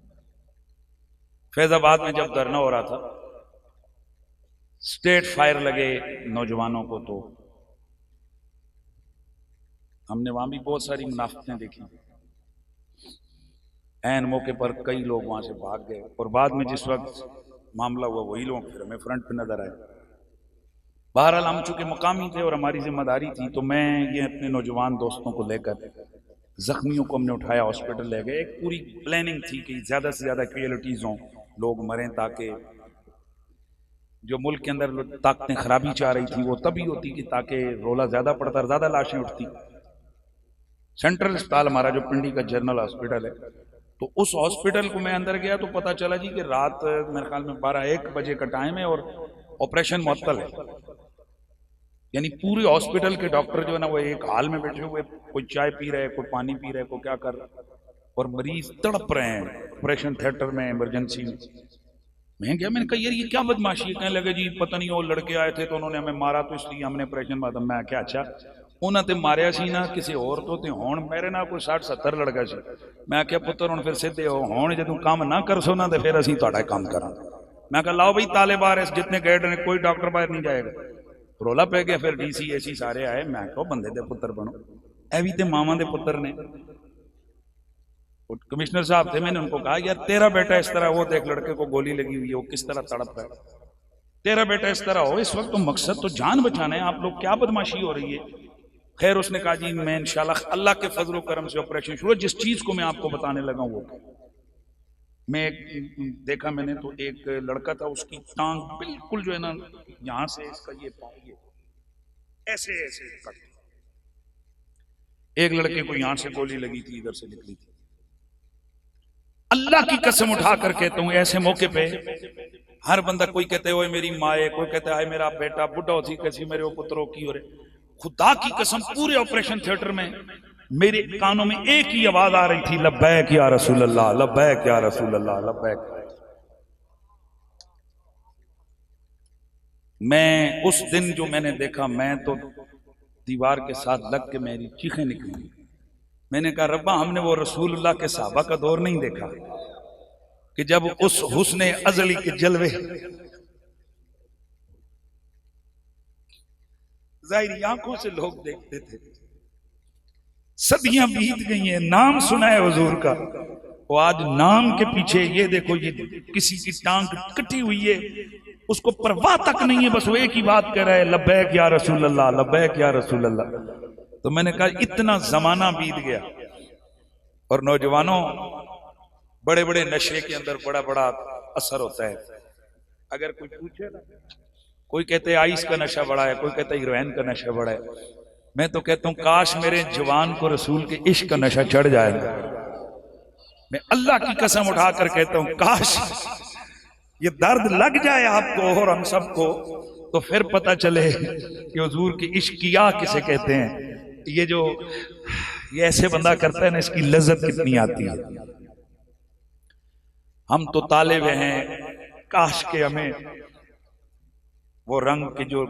फैजाबाद में जब धरना हो रहा था, स्टेट फायर लगे नौजवानों को, तो हमने वहां भी बहुत सारी मुनाफिकें देखी। ऐन मौके पर कई लोग वहां से भाग गए और बाद में जिस वक्त मामला हुआ वही लोग फिर हमें फ्रंट पे नजर आए। बहरहाल हम चूंकि मकामी थे और हमारी जिम्मेदारी थी, तो मैं ये अपने नौजवान दोस्तों को लेकर जख्मियों को हमने उठाया, हॉस्पिटल ले गए। एक पूरी प्लानिंग थी कि ज्यादा से ज्यादा कैजुअलिटीज हों, लोग मरें, ताकि जो मुल्क के अंदर ताकतें खराबी चाह रही थी वो तभी होती कि ताकि रोला ज्यादा पड़ता, ज्यादा लाशें उठती। सेंट्रल अस्पताल हमारा जो पिंडी का जनरल हॉस्पिटल है, तो उस हॉस्पिटल को मैं अंदर गया तो पता चला जी कि रात मेरे ख्याल में 12-1 बजे का टाइम है और ऑपरेशन मुअत्तल है। यानी पूरे हॉस्पिटल के डॉक्टर जो है ना वो एक हाल में बैठे हुए, कोई चाय पी रहे, कोई पानी पी रहे, कोई क्या कर रहे, और मरीज तड़प रहे हैं ऑपरेशन थिएटर में, इमरजेंसी में। मैं गया, मैंने कहा यार ये क्या बदमाशी है? कहने लगे जी पता नहीं वो लड़के आए थे तो उन्होंने हमें मारा, तो इसलिए हमने ऑपरेशन मारा। मैं क्या अच्छा उन्होंने मारिया सी ना किसी और तो हुण मेरे ना कोई 60-70 लड़का सी। मैं क्या पुत्र हुण फिर सीधे हो हुण जो काम ना कर सो ना तो फिर असीं तुहाडा काम करा। मैं कहा लाओ भाई ताले बाहर, जितने गेट ने कोई डॉक्टर बाहर नहीं जाएगा। रोला पै गया, फिर DC AC सारे आए। मैं कहा बंदे दे पुत्र बनो, ए भी तो मावां दे पुत्र ने। कमिश्नर साहब थे, मैंने उनको कहा यार तेरा बेटा इस तरह, वो देख लड़के को गोली लगी हुई है वो किस तरह तड़प रहा है, तेरा बेटा इस तरह हो, इस वक्त तो मकसद तो जान बचाना है, आप लोग क्या बदमाशी हो रही है। खैर उसने कहा जी मैं इंशाल्लाह अल्लाह के फजल करम से ऑपरेशन शुरू, जिस चीज को मैं आपको बताने लगा वो मैं देखा मैंने, तो एक लड़का था उसकी टांग बिल्कुल जो है ना यहां से इसका ये पाँव ये ऐसे ऐसे कट, एक लड़के को यहां से गोली लगी थी, इधर से निकली थी। अल्लाह की कसम उठा कर कहता हूं ऐसे मौके पे हर बंदा, कोई कहते हो मेरी माँ है, कोई कहता है मेरा बेटा बुढ़ा होती कैसी मेरे वो पुत्रों की हो रहे। खुदा की कसम पूरे ऑपरेशन थिएटर में मेरे कानों में एक ही आवाज आ रही थी, लब्बैक या रसूल अल्लाह, लब्बैक या रसूल अल्लाह, लब्बैक। मैं उस दिन जो मैंने देखा, मैं तो दीवार के साथ लग के मेरी चीखें निकली। मैंने कहा रब्बा हमने वो रसूलुल्लाह के सहाबा का दौर नहीं देखा कि जब उस हुस्ने अजली के जलवे जाहिर आंखों से लोग देखते थे। सदियां बीत गई हैं, नाम सुना है हुजूर का, वो आज नाम के पीछे ये देखो, ये किसी की टांग कटी हुई है, उसको परवाह तक नहीं है, बस वो एक ही बात कह रहा है, लब्बैक या रसूल अल्लाह, लब्बैक या रसूल अल्लाह। तो मैंने कहा इतना जमाना बीत गया और नौजवानों, बड़े बड़े नशे के अंदर बड़ा बड़ा असर होता है। अगर कोई पूछे ना, कोई कहते हैं आइस का नशा बड़ा है, कोई कहता है हीरोइन का नशा बड़ा है। मैं तो कहता हूं काश मेरे जवान को रसूल के इश्क का नशा चढ़ जाए। मैं अल्लाह की कसम उठाकर कहता हूं काश ये दर्द लग जाए आपको और हम सबको, तो फिर पता चले कि हुजूर की इश्क किया किसे कहते हैं। ये जो ये ऐसे बंदा करता है ना, इसकी लज्जत कितनी आती है। हम तो ताले हुए हैं, काश के हमें वो रंग के जो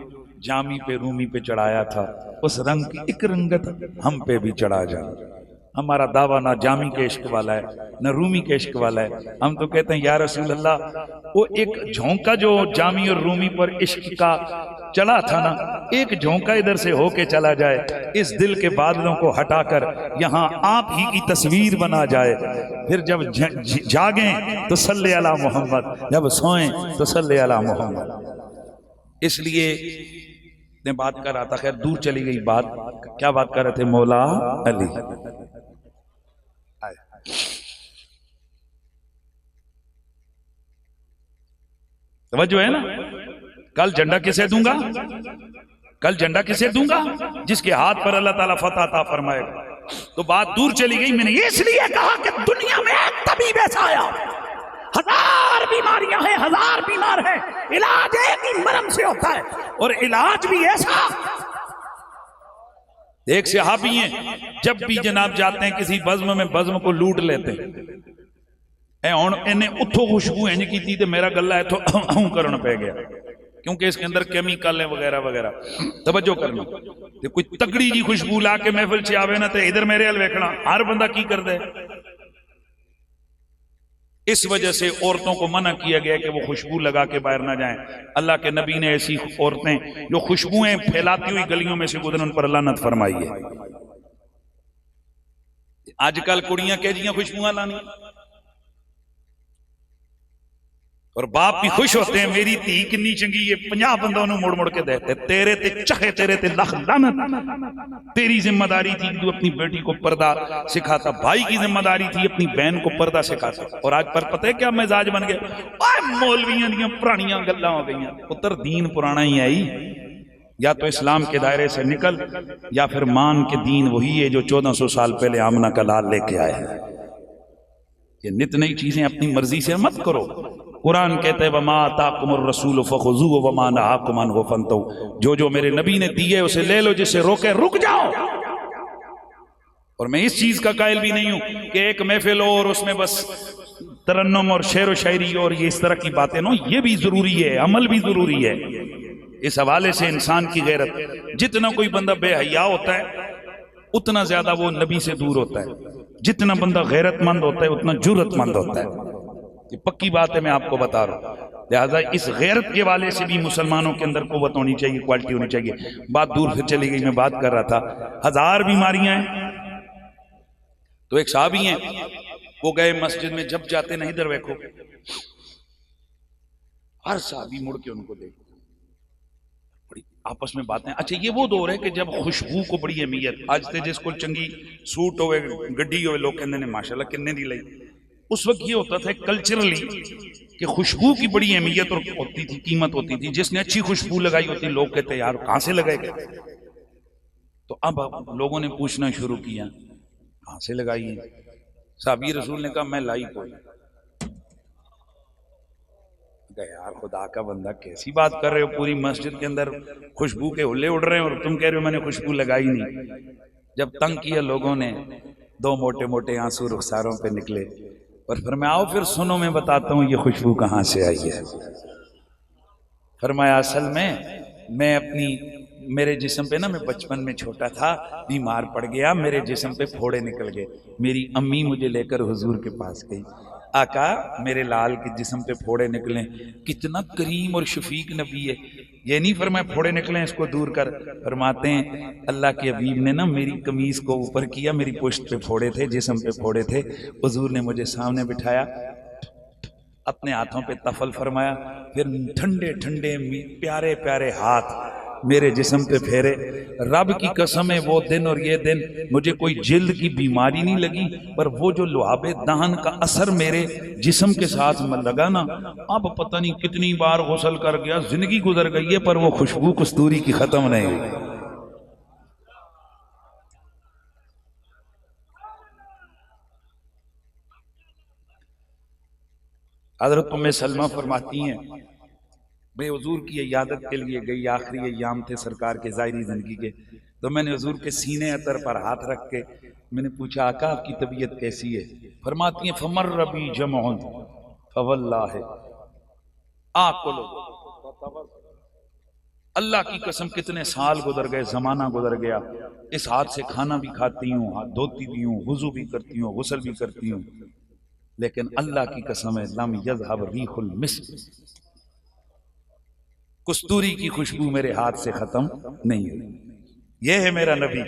जामी पे रूमी पे चढ़ाया था, उस रंग की एक रंगत हम पे भी चढ़ा जाए। हमारा दावा ना जामी के इश्क वाला है ना रूमी के इश्क वाला है। हम तो कहते हैं या रसूल अल्लाह, वो एक झोंका जो जामी और रूमी पर इश्क का चला था ना, एक झोंका इधर से होके चला जाए, इस दिल के बादलों को हटाकर यहाँ आप ही की तस्वीर बना जाए। फिर जब जागें तो सल्ले अला मोहम्मद, जब सोएं तो सल्ले अला मोहम्मद। इसलिए मैं बात कर रहा था, खैर दूर चली गई बात, क्या बात कर रहे थे, मौला अली। तवज्जो है ना। कल झंडा किसे दूंगा, कल झंडा किसे दूंगा, जिसके हाथ पर अल्लाह ताला फतह अता फरमाएगा। तो बात दूर चली गई। मैंने इसलिए कहा कि दुनिया में एक तबीब ऐसा आया, हजार बीमारियां हैं, हजार बीमार है, इलाज एक ही मरम से होता है, और इलाज भी ऐसा। एक सहाबी हैं, जब भी जनाब जाते हैं किसी बज़्म में, बज़्म को लूट लेते हैं। इन्हें उठो खुशबू इंज की थी, मेरा गला है तो करना पै गया, क्योंकि इसके अंदर केमिकल है वगैरह वगैरह। तवज्जो करना, तो कोई तगड़ी जी खुशबू ला के महफिल से आवे ना, तो इधर मेरे हल वेखना हर बंदा की कर दे। इस वजह से औरतों को मना किया गया कि वो खुशबू लगा के बाहर ना जाएं। अल्लाह के नबी ने ऐसी औरतें जो खुशबुएं फैलाती हुई गलियों में से गुजरन पर लानत फरमाई है। आजकल कुड़ियां कह जियां खुशबुआं लानी, और बाप भी खुश होते हैं, मेरी धी कितनी चंगी है, 50 बंदों ने मुड़ मुड़ के देते, तेरे ते चाहे तेरे ते लख लानत। तेरी जिम्मेदारी थी तू अपनी बेटी को पर्दा सिखाता, भाई की जिम्मेदारी थी अपनी बहन को पर्दा सिखाता, और आज पर पता है क्या मिजाज बन गया, मौलवियां दी पुरानियां गल्लां हो गई। पुत्र दीन पुराना ही आई, या तो इस्लाम के दायरे से निकल, या फिर मान के दीन वही है जो 1400 साल पहले आमना का लाल लेके आए हैं। ये नित नई चीजें अपनी मर्जी से मत करो। कुरान कहते हैं वमा ताकुमुर रसूल फखुजू वमा नहाकुम अन्हु फंतहू, जो जो मेरे नबी ने दिए उसे ले लो, जिसे रोके रुक जाओ। और मैं इस चीज का कायल भी नहीं हूं कि एक महफिल हो और उसमें बस तरन्नुम और शेर व शायरी और ये इस तरह की बातें न, ये भी जरूरी है, अमल भी जरूरी है। इस हवाले से इंसान की गैरत, जितना कोई बंदा बेहया होता है उतना ज्यादा वो नबी से दूर होता है, जितना बंदा गैरतमंद होता है उतना जुर्रतमंद होता है। ये पक्की बात है, मैं आपको बता रहा हूं। लिहाजा इस गैरत के वाले से भी मुसलमानों के अंदर कुव्वत होनी चाहिए, क्वालिटी होनी चाहिए। बात दूर फिर चली गई, मैं बात कर रहा था हजार बीमारियां हैं। तो एक साहबी हैं, वो गए मस्जिद में, जब जाते नहीं इधर देखो, हर साहबी मुड़ के उनको देखो, बड़ी आपस में बातें। अच्छा, ये वो दौर है कि जब खुशबू को बड़ी अहमियत, आज ते जिसको चंगी सूट होवे गड्डी होवे लोग कहते हैं माशाल्लाह किन्ने दी लई। उस वक्त ये होता था कल्चरली कि खुशबू की बड़ी अहमियत और होती थी, कीमत होती थी। जिसने अच्छी खुशबू लगाई होती, लोग कहते यार कहां से लगाएगा। तो अब लोगों ने पूछना शुरू किया कहां से लगाई है। साहबी रसूल ने कहा मैं लाई कोई। यार खुदा का बंदा कैसी बात कर रहे हो, पूरी मस्जिद के अंदर खुशबू के हुल्ले उड़ रहे हैं और तुम कह रहे हो मैंने खुशबू लगाई नहीं। जब तंग किया लोगों ने, दो मोटे मोटे आंसू रुखसारों पे निकले और फिर मैं आओ फिर सुनो, मैं बताता हूं ये खुशबू कहां से आई है। फरमाया असल में मैं अपनी मेरे जिस्म पे ना, मैं बचपन में छोटा था, बीमार पड़ गया, मेरे जिस्म पे फोड़े निकल गए। मेरी अम्मी मुझे लेकर हुजूर के पास गई, आका मेरे लाल के जिस्म पे फोड़े निकले। कितना करीम और शफीक नबी है, ये नहीं फरमाया फोड़े निकले इसको दूर कर। फरमाते हैं अल्लाह के हबीब ने ना मेरी कमीज को ऊपर किया, मेरी पुश्त पे फोड़े थे, जिस्म पे फोड़े थे। हुजूर ने मुझे सामने बिठाया, अपने हाथों पे तफल फरमाया, फिर ठंडे ठंडे प्यारे प्यारे हाथ मेरे जिस्म पे फेरे। रब की कसम है वो दिन और ये दिन मुझे कोई जिल्द की बीमारी नहीं लगी, पर वो जो लुआबे दहन का असर मेरे जिस्म के साथ में लगा ना, अब पता नहीं कितनी बार गुस्ल कर गया, जिंदगी गुजर गई है, पर वो खुशबू कस्तूरी की खत्म नहीं हुई। हजरत उम्मे सलमा फरमाती हैं, मैं हुजूर की इयादत के लिए गई, आखिरी अय्याम थे सरकार के ज़ाहिरी ज़िंदगी के, तो मैंने हुजूर के सीने अतर पर हाथ रख के मैंने पूछा आका आपकी तबीयत कैसी है? फरमाती हैं फमर रबी जमउन फवल्लाह आकुल, अल्लाह की कसम कितने साल गुजर गए, जमाना गुजर गया, इस हाथ से खाना भी खाती हूँ, हाथ धोती भी हूँ, वुजू भी करती हूँ, गुस्ल भी करती हूँ, लेकिन अल्लाह की कसम है लम यज़हब रीहुल मिस्क, कस्तूरी की खुशबू मेरे हाथ से खत्म नहीं हुई। यह है मेरा नबी,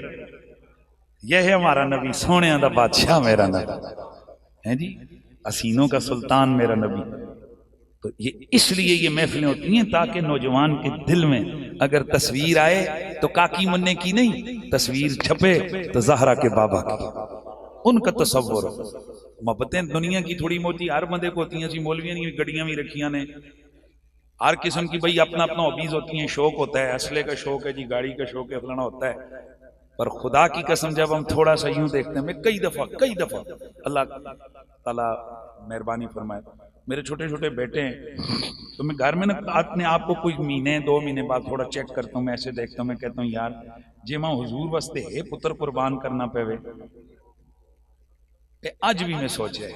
यह है हमारा नबी, सोने का बादशाह मेरा नबी है जी, हसीनों का सुल्तान मेरा नबी। तो ये इसलिए ये महफिलें होती हैं ताकि नौजवान के दिल में अगर तस्वीर आए तो काकी मुन्ने की नहीं, तस्वीर छपे तो जहरा के बाबा की, उनका तसव्वुर। मोहब्बतें दुनिया की थोड़ी मोटी हर बंदे को होती हैं, जी मौलवियां नहीं गड्डियां भी रखियां ने, हर किस्म की भाई अपना अपना हॉबीज होती हैं, शौक होता है, असले का शौक है जी, गाड़ी का शौक है, फलाना होता है। पर खुदा की कसम जब हम थोड़ा सा यूं देखते हैं, मैं कई दफा अल्लाह ताला मेहरबानी फरमाए, मेरे छोटे छोटे बेटे हैं, तो मैं घर में ना अपने आप को कोई महीने 2 महीने बाद थोड़ा चेक करता हूँ, मैं ऐसे देखता हूँ, मैं कहता हूँ यार जे मां हुजूर वास्ते है पुत्र कुर्बान करना पवे, आज भी मैं सोचा है,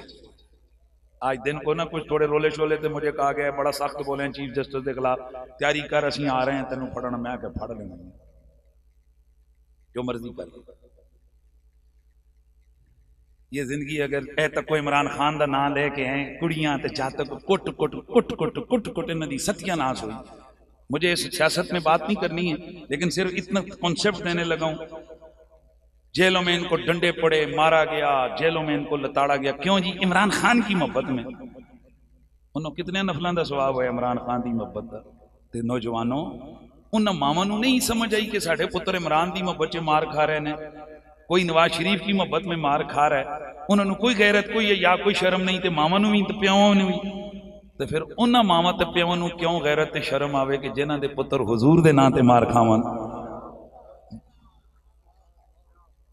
आज दिन को ना कुछ थोड़े रोले शोले थे, मुझे कहा गया बड़ा सख्त बोले हैं चीफ जस्टिस के खिलाफ, तैयारी कर असी आ रहे हैं तेन फड़न, मैं क्या फड़ लेना, जो मर्जी कर। ये जिंदगी अगर ए तक इमरान खान का नाम लेके आए, कुड़ियां ते जातक कुट कुट कुट कुट कुट कुट इन्हों की सत्यानाश हुई। मुझे इस सियासत में बात नहीं करनी है, लेकिन सिर्फ इतना कॉन्सेप्ट देने लगा हूं, जेलों में इनको डंडे पड़े, मारा गया, जेलों में इनको लताड़ा गया, क्यों जी? इमरान खान की मोहब्बत में। उन्होंने कितने नफलों का स्वभाव है इमरान खान की मोहब्बत का। ते नौजवानों, उन्होंने मामा नूं नहीं समझ आई कि साढ़े पुत्र इमरान की मोहब्बत च मार खा रहे हैं, कोई नवाज शरीफ की मोहब्बत में मार खा रहा है, उन्होंने कोई गैरत कोई या कोई शर्म नहीं, तो मामा नूं भी ते प्योवां नूं भी। तो फिर उन्होंने मामा ते प्योवां नूं क्यों गैरत ते शर्म आवे कि जिन्हां दे पुत्र हुजूर दे नां ते मार खावन।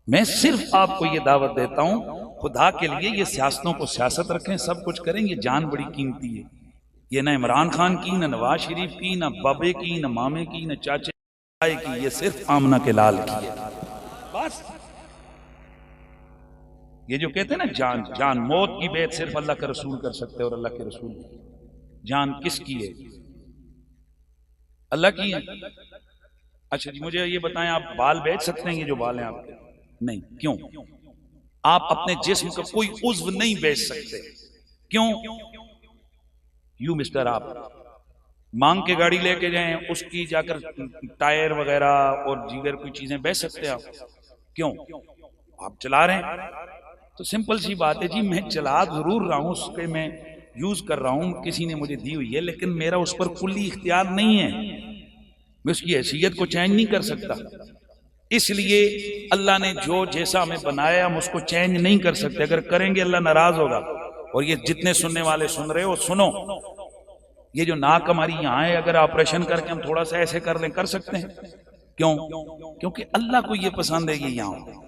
मैं सिर्फ आपको ये दावत देता हूं, खुदा के लिए ये सियासतों को सियासत रखें, सब कुछ करें, ये जान बड़ी कीमती है। ये ना इमरान खान की, ना नवाज शरीफ की, ना बाबे की, ना मामे की, ना चाचे की, ये सिर्फ आमना के लाल की है बस। ये जो कहते हैं ना जान जान मौत की बेत सिर्फ अल्लाह का रसूल कर सकते हैं, और अल्लाह के रसूल जान किसकी है? अल्लाह की है। अच्छा जी, मुझे ये बताएं, आप बाल बेच सकते हैं? ये जो बाल हैं आपके, नहीं। क्यों? आप अपने जिस्म का कोई उज्व नहीं बेच सकते। क्यों? यू मिस्टर, आप मांग के गाड़ी लेके जाएं, उसकी जाकर टायर वगैरह और जीगर कोई चीजें बेच सकते हैं आप? क्यों? आप चला रहे हैं। तो सिंपल सी बात है जी, मैं चला जरूर रहा हूं, उसके मैं यूज कर रहा हूं, किसी ने मुझे दी हुई है, लेकिन मेरा उस पर कुल्ली इख्तियार नहीं है, मैं उसकी हैसियत को चेंज नहीं कर सकता। इसलिए अल्लाह ने जो जैसा हमें बनाया हम उसको चेंज नहीं कर सकते, अगर करेंगे अल्लाह नाराज होगा। और ये जितने सुनने वाले सुन रहे हो, सुनो, ये जो नाक हमारी यहाँ है, अगर ऑपरेशन करके हम थोड़ा सा ऐसे कर लें, कर सकते हैं। क्यों? क्योंकि अल्लाह को ये पसंद है कि यहाँ।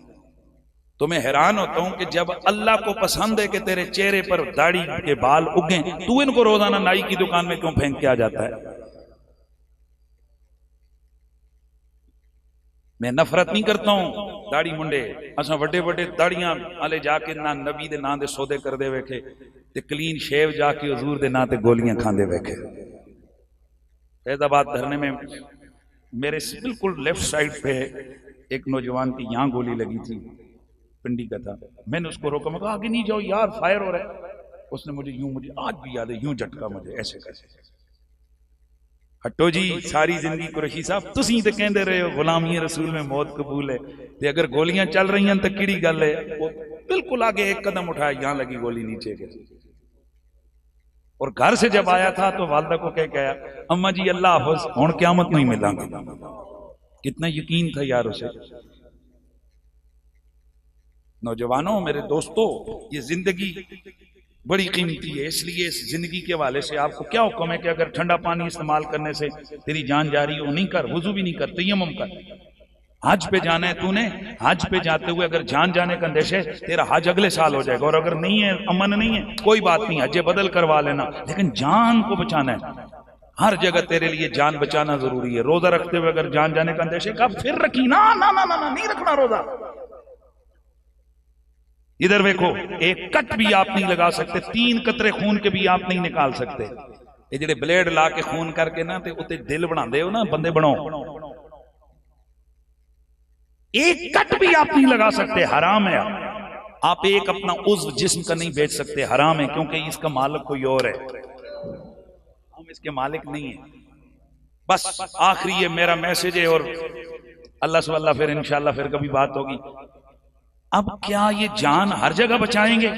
तो मैं हैरान होता हूं कि जब अल्लाह को पसंद है कि तेरे चेहरे पर दाढ़ी के बाल उगे, तू इनको रोजाना नाई की दुकान में क्यों फेंक के आ जाता है? मैं नफरत नहीं करता हूं दाढ़ी मुंडे, असा वड्डे वड्डे दाड़ियां वाले जाके ना नबी दे नां दे सौदे करदे वेखे, ते क्लीन शेव जाके हुजूर दे नां ते गोलियां खांदे वेखे। फैजाबाद धरने में मेरे बिल्कुल लेफ्ट साइड पे एक नौजवान की यहाँ गोली लगी थी, पिंडी का था। मैंने उसको रोका, मैं कहा आगे नहीं जाओ यार, फायर हो रहा है। उसने मुझे यूं, मुझे आज भी याद है, यूं झटका मुझे ऐसे कैसे। हटो जी, सारी जिंदगी कुरैशी साहब तुसी तो कहते रहे हो गुलामी रसूल में मौत कबूल है, ते अगर गोलियां चल रही हैं तो किड़ी गल है। वो बिल्कुल आगे एक कदम उठाया, यहां लगी गोली नीचे के। और घर से जब आया था तो वालदा को कह के आया, अम्मा जी अल्लाह हाफिज, हुण क़यामत नहीं मिलांगे। कितना यकीन था यार उसे। नौजवानों, मेरे दोस्तों, ये जिंदगी बड़ी कीमती है, इसलिए इस जिंदगी के हवाले से आपको क्या हुक्म है कि अगर ठंडा पानी इस्तेमाल करने से तेरी जान जा रही हो, नहीं कर, वुजू भी नहीं कर, तयम्मुम कर। हज पे जाना है तूने, हज पे जाते हुए अगर जान जाने का अंदेश है, तेरा हज अगले साल हो जाएगा। और अगर नहीं है, अमन नहीं है, कोई बात नहीं, हज बदल करवा लेना, लेकिन जान को बचाना है। हर जगह तेरे लिए जान बचाना जरूरी है। रोजा रखते हुए अगर जान जाने का अंदेश है, कब फिर रखी ना ना ना ना, ना नहीं रखना रोजा। इधर देखो, एक कट भी आप नहीं लगा सकते, 3 कतरे खून के भी आप नहीं निकाल सकते। ये जेडे ब्लेड ला के खून करके ना ते उत्ते दिल बनाते हो ना, बंदे बनाओ, एक कट भी आप नहीं लगा सकते, हराम है। आप एक अपना उज्व जिस्म का नहीं बेच सकते, हराम है, क्योंकि इसका मालिक कोई और है, हम इसके मालिक नहीं है। बस आखिरी ये मेरा मैसेज है, और अल्लाह से अल्लाह, फिर इंशाल्लाह फिर कभी बात होगी। अब क्या ये जान हर जगह बचाएंगे?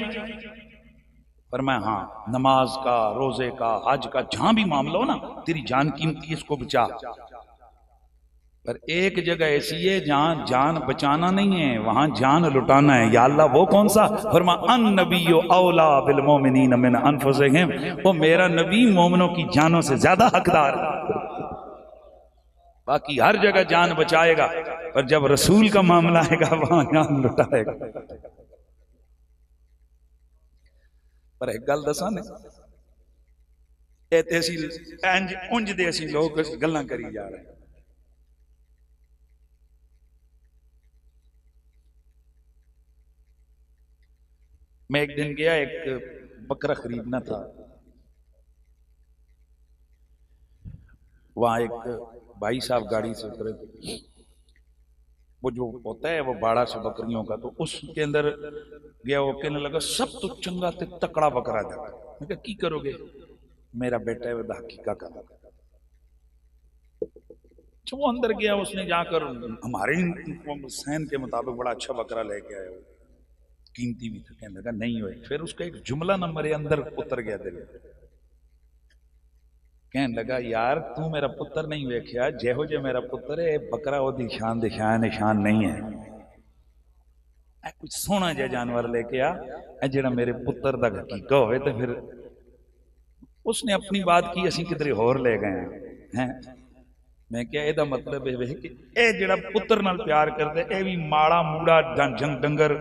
पर मैं, हाँ, नमाज का, रोजे का, हज का, जहां भी मामला हो ना, तेरी जान कीमती, इसको बचा। पर एक जगह ऐसी है जहां जान बचाना नहीं है, वहां जान लुटाना है। या अल्लाह, वो कौन सा? फरमा अन नबियो औला बिल मोमिनीन मिन अनफुसिहिम, वो मेरा नबी मोमिनों की जानों से ज्यादा हकदार है। बाकी हर जगह जान बचाएगा, पर जब रसूल का मामला आएगा वहां जान लुटाएगा। पर एक गल दसा ने, उंज दे असी लोग गल्लां करी जा रहे हैं। मैं एक दिन गया, एक बकरा खरीदना था। वहां एक भाई साहब गाड़ी से उतरे थे, वो जो होता है वो बाड़ा से बकरियों का, तो उसके अंदर गया। वो कहने लगा सब तो चंगा ते तकड़ा बकरा था। मैं कहा की करोगे? मेरा बेटा है वह हकीका का। जो वो अंदर गया, उसने जाकर हमारे सैन के मुताबिक बड़ा अच्छा बकरा लेके आया, वो कीमती भी था। कहने लगा नहीं हुए। फिर उसका एक जुमला नंबर अंदर उतर गया दिल। कहने लगा यार तू मेरा पुत्र नहीं वेख्या, जेहो जे मेरा पुत्र है, बकरा ओदी शान दे शान निशान नहीं है। कुछ सोना जहा जानवर लेके आ, जेड़ा मेरे पुत्र दा हकीका होवे। तो फिर उसने अपनी बात की, असी किधरे होर ले गए हैं। मैं क्या एदा मतलब है कि ए जेड़ा पुत्र नाल प्यार करदा, ए भी माड़ा मूड़ा जंग डंगर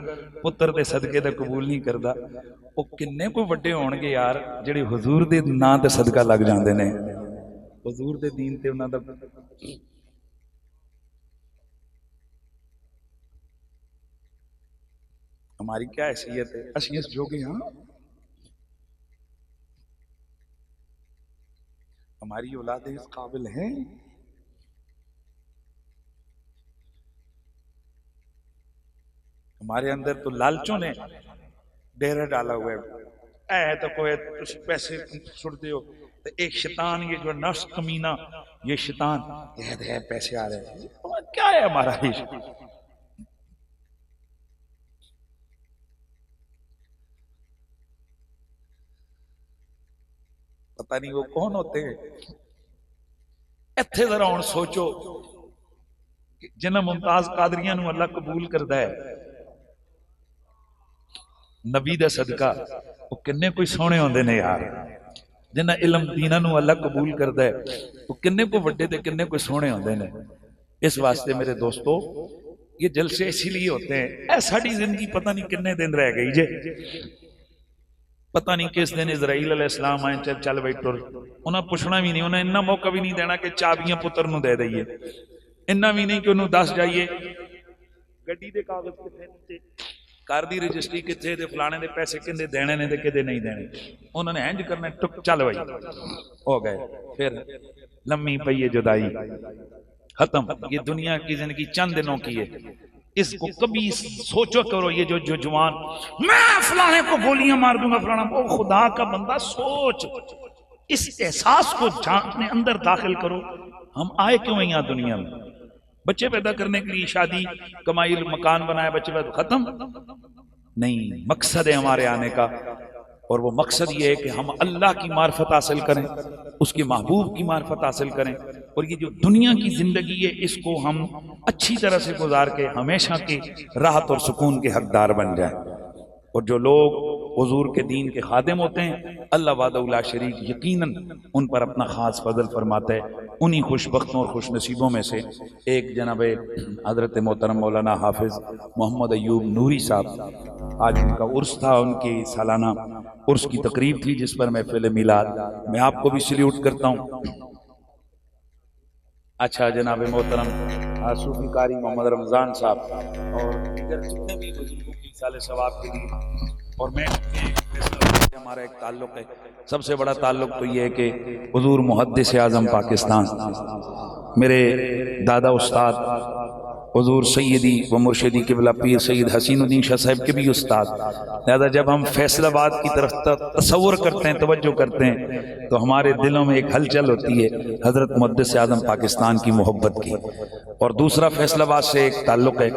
पुत्र दे सदके दा कबूल नहीं करदा। वो किन्ने कोई वड्डे होणगे यार, जेड़े हुजूर दे नां ते सदका लग जांदे ने, हुजूर दे दीन ते उन्हां दा। हमारी क्या हैसियत है? असीं इस जोगे हां? हमारी औलाद इस काबिल है? हमारे अंदर तो लालचों ने डेरा डाला हुआ है। तो कोई पैसे सुटते हो तो एक शैतान, ये जो नफ्स कमीना, ये शैतान कहते हैं पैसे आ रहे हैं। तो क्या है हमारा इश्क? पता नहीं वो कौन होते हैं। इत्थे जरा हुण सोचो, जिन्हां मुमताज कादरियां नूं अल्लाह कबूल करदा है नबी दा सदका, वो किन्ने कोई सोहणे होंदे ने यार। जिन्हां इलम दीना नूं अल्लाह कबूल करदा है, वो किन्ने को वड्डे ते किन्ने कोई सोहणे होंदे ने। इस वास्ते मेरे दोस्तों, ये जलसे इसीलिए होते हैं। ऐ साडी जिंदगी पता नहीं किन्ने दिन रह गई जे, पता नहीं किस दिन इजराइल अलैहिस्सलाम आए, चल चल भाई टुर। उन्हें पुछना भी नहीं, उन्हें इन्ना मौका भी नहीं देना कि चाबियां पुत्र नूं दे दईए, इन्ना भी नहीं कि उन्होंने दस जाइए गड्डी दे कागज किथे, घर दी रजिस्ट्री किथे, ते फलाने दे पैसे किंदे देने ने ते किदे नहीं देने। उन्होंने इंज करना, टुक चल भाई हो गए। फिर लम्मी पई है जुदाई, खत्म। ये दुनिया की जिंदगी चंद दिनों की है, इसको कभी सोचो करो। ये जो जवान, मैं फलाने को गोलियां मार दूंगा फलाना, ओ खुदा का बंदा सोच, इस एहसास को अपने अंदर दाखिल करो। हम आए क्यों यहाँ दुनिया में? बच्चे पैदा करने के लिए, शादी कमाई मकान बनाया, बच्चे पैदा, खत्म नहीं। मकसद है हमारे आने का, और वो मकसद ये है कि हम अल्लाह की मार्फत हासिल करें, उसके महबूब की मार्फत हासिल करें, और ये जो दुनिया की जिंदगी है इसको हम अच्छी तरह से गुजार के हमेशा के राहत और सुकून के हकदार बन जाएं। और जो लोग हुजूर के दीन के खादिम होते हैं, अल्लाह वादा शरीक यकीनन उन पर अपना खास फजल फरमाता है। उन्हीं खुशबख्तों और खुश नसीबों में से एक जनाब हजरत मोहतरम मौलाना हाफिज मोहम्मद अयूब नूरी साहब, आज उनका उर्स था, उनकी सालाना उर्स की तकरीब थी जिस पर महफिल मिलाद, मैं आपको भी सल्यूट करता हूँ। अच्छा जनाब मोहतरम सूफी कारी मोहम्मद रमज़ान साहब और दीगर जितने भी बुजुर्गों की साले सवाब के लिए, और मैं हमारा एक ताल्लुक़ है, सबसे बड़ा ताल्लुक़ तो ये है कि हुजूर मुहद्दिस आज़म पाकिस्तान मेरे दादा उस्ताद हुजूर सैयदी व मुर्शिदी क़िबला पीर सैयद हसीनुद्दीन शाह साहब के भी उस्ताद। लिहाजा जब हम फैसलाबाद की तरफ तसव्वुर करते हैं, तवज्जो करते हैं, तो हमारे दिलों में एक हलचल होती है हज़रत मुहद्दिस आज़म पाकिस्तान की मोहब्बत की। और दूसरा फैसलाबाद से एक ताल्लुक़ है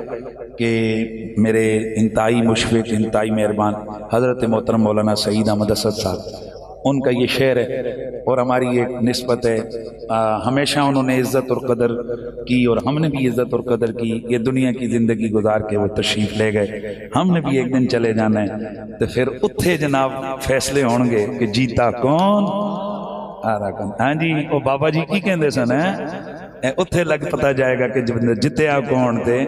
कि मेरे इंतहाई मुशफ़िक़, इंतहाई मेहरबान हज़रत मोहतरम मौलाना सईद अहमद असद साहब, उनका ये शेर है और हमारी एक निस्बत है। हमेशा उन्होंने इज़्ज़त और कदर की और हमने भी इज़्ज़त और कदर की। ये दुनिया की ज़िंदगी गुजार के वो तशरीफ़ ले गए, हमने भी एक दिन चले जाना है, तो फिर उत्थे जनाब फैसले होंगे कि जीता कौन हारा कौन। हाँ जी, वो बाबा जी की कहते सन है, उत्थे लग पता जाएगा कि जितया कौन थे,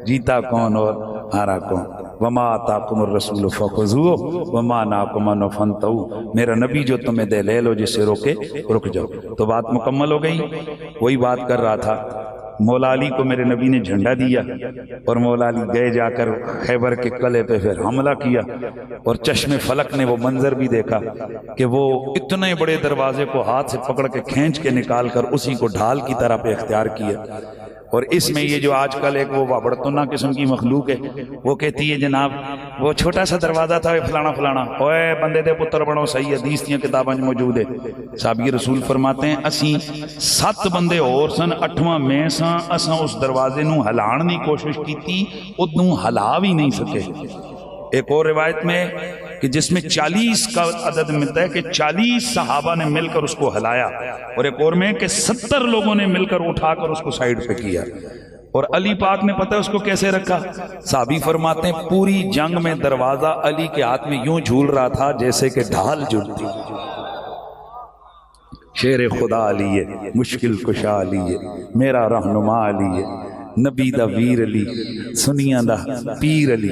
जीता कौन और हारा कौन। वमा ताकुमुर रसूल फखुज़ूहु वमा नाकुम अन्हु फंतहू। मेरा नबी जो तुम्हें दे ले लो, जिसे रोके रुक जाओ। तो बात मुकम्मल हो गई। वही बात कर रहा था, मौला अली को मेरे नबी ने झंडा दिया और मौला अली गए जाकर खैबर के किले पे फिर हमला किया, और चश्मे फलक ने वो मंजर भी देखा कि वो इतने बड़े दरवाजे को हाथ से पकड़ के खींच के निकाल कर उसी को ढाल की तरह पे इख्तियार किया। और इसमें ये जो आजकल एक वो वाबड़तुना किस्म की मखलूक है, वो कहती है जनाब वो छोटा सा दरवाजा था फलाना फलाना, ओए बंदे दे पुत्र बनो, सही हदीस दी किताबां च मौजूद है। साहब रसूल फरमाते हैं असी 7 बंदे और सन, 8वां मैं सा, असा उस दरवाजे नूं हिलाण दी कोशिश की, उदू हिला भी नहीं सके। एक और रिवायत में कि जिसमें 40 का अदद मिलता है कि 40 सहाबा ने मिलकर उसको हिलाया, और एक और में कि 70 लोगों ने मिलकर उठाकर उसको साइड पे किया। और अली पाक ने पता है उसको कैसे रखा? साहबी फरमाते हैं पूरी जंग में दरवाजा अली के हाथ में यूं झूल रहा था जैसे कि ढाल झूलती। शेर खुदा अली है, मुश्किल कुशा अली है, मेरा रहनुमा अली है, नबी दा वीर अली, सुनिया दा पीर अली,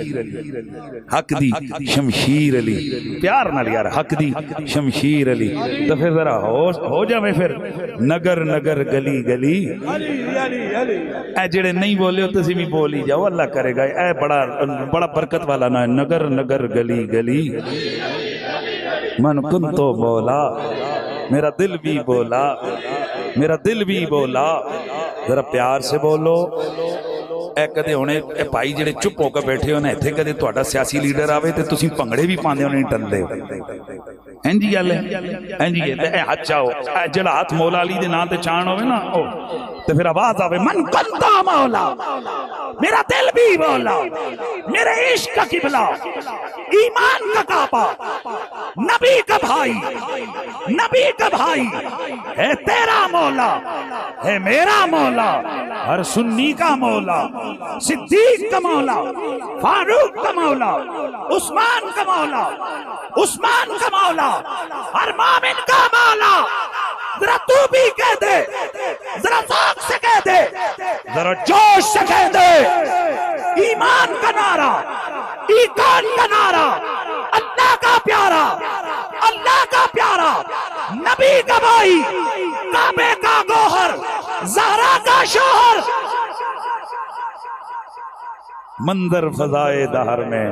हक दी शमशीर अली। प्यार नाल यार, हक दी शमशीर अली। तो फिर जरा हो जावे फिर नगर नगर गली गली। ए जेड़े नहीं बोले हो तुसी भी बोल ही जाओ, अल्लाह करेगा। ए बड़ा बरकत वाला ना है, नगर नगर गली गली। मन कुन तो बोला, मेरा दिल भी बोला, मेरा दिल भी बोला। जरा प्यार से बोलो। ए कदे हुणे भाई जेडे चुप होकर बैठे हो ना, इत्थे कदे तुहाडा सियासी लीडर आवे ते तुसीं भंगड़े भी पांदे हो, नहीं टलदे हो। इंजी गल है, इंजी है। ते हाथ चाओ, जेड़ा हाथ मौला अली दे नाम ते चाण होवे ना, ओ ते फिर आवाज आवे मन कंदा मौला, मेरा दिल भी बोला, मेरे इश्क का किबला, ईमान का काबा, नबी का भाई, नबी का भाई है तेरा मौला, है मेरा मौला, हर सुन्नी का मौला, सिद्दीक का मौला, फारूक का मौला, उस्मान का मौला, उस्मान का मौला, हर मोमिन का मौला। जरा तू भी कह दे, जरा ज़ौक़ से कह दे, जरा जोश से कह दे। ईमान का नारा, ईकान का नारा, अल्लाह का प्यारा, अल्लाह का प्यारा, नबी का भाई, काबे का गौहर, ज़हरा का शौहर। मंजर फजाए दहर में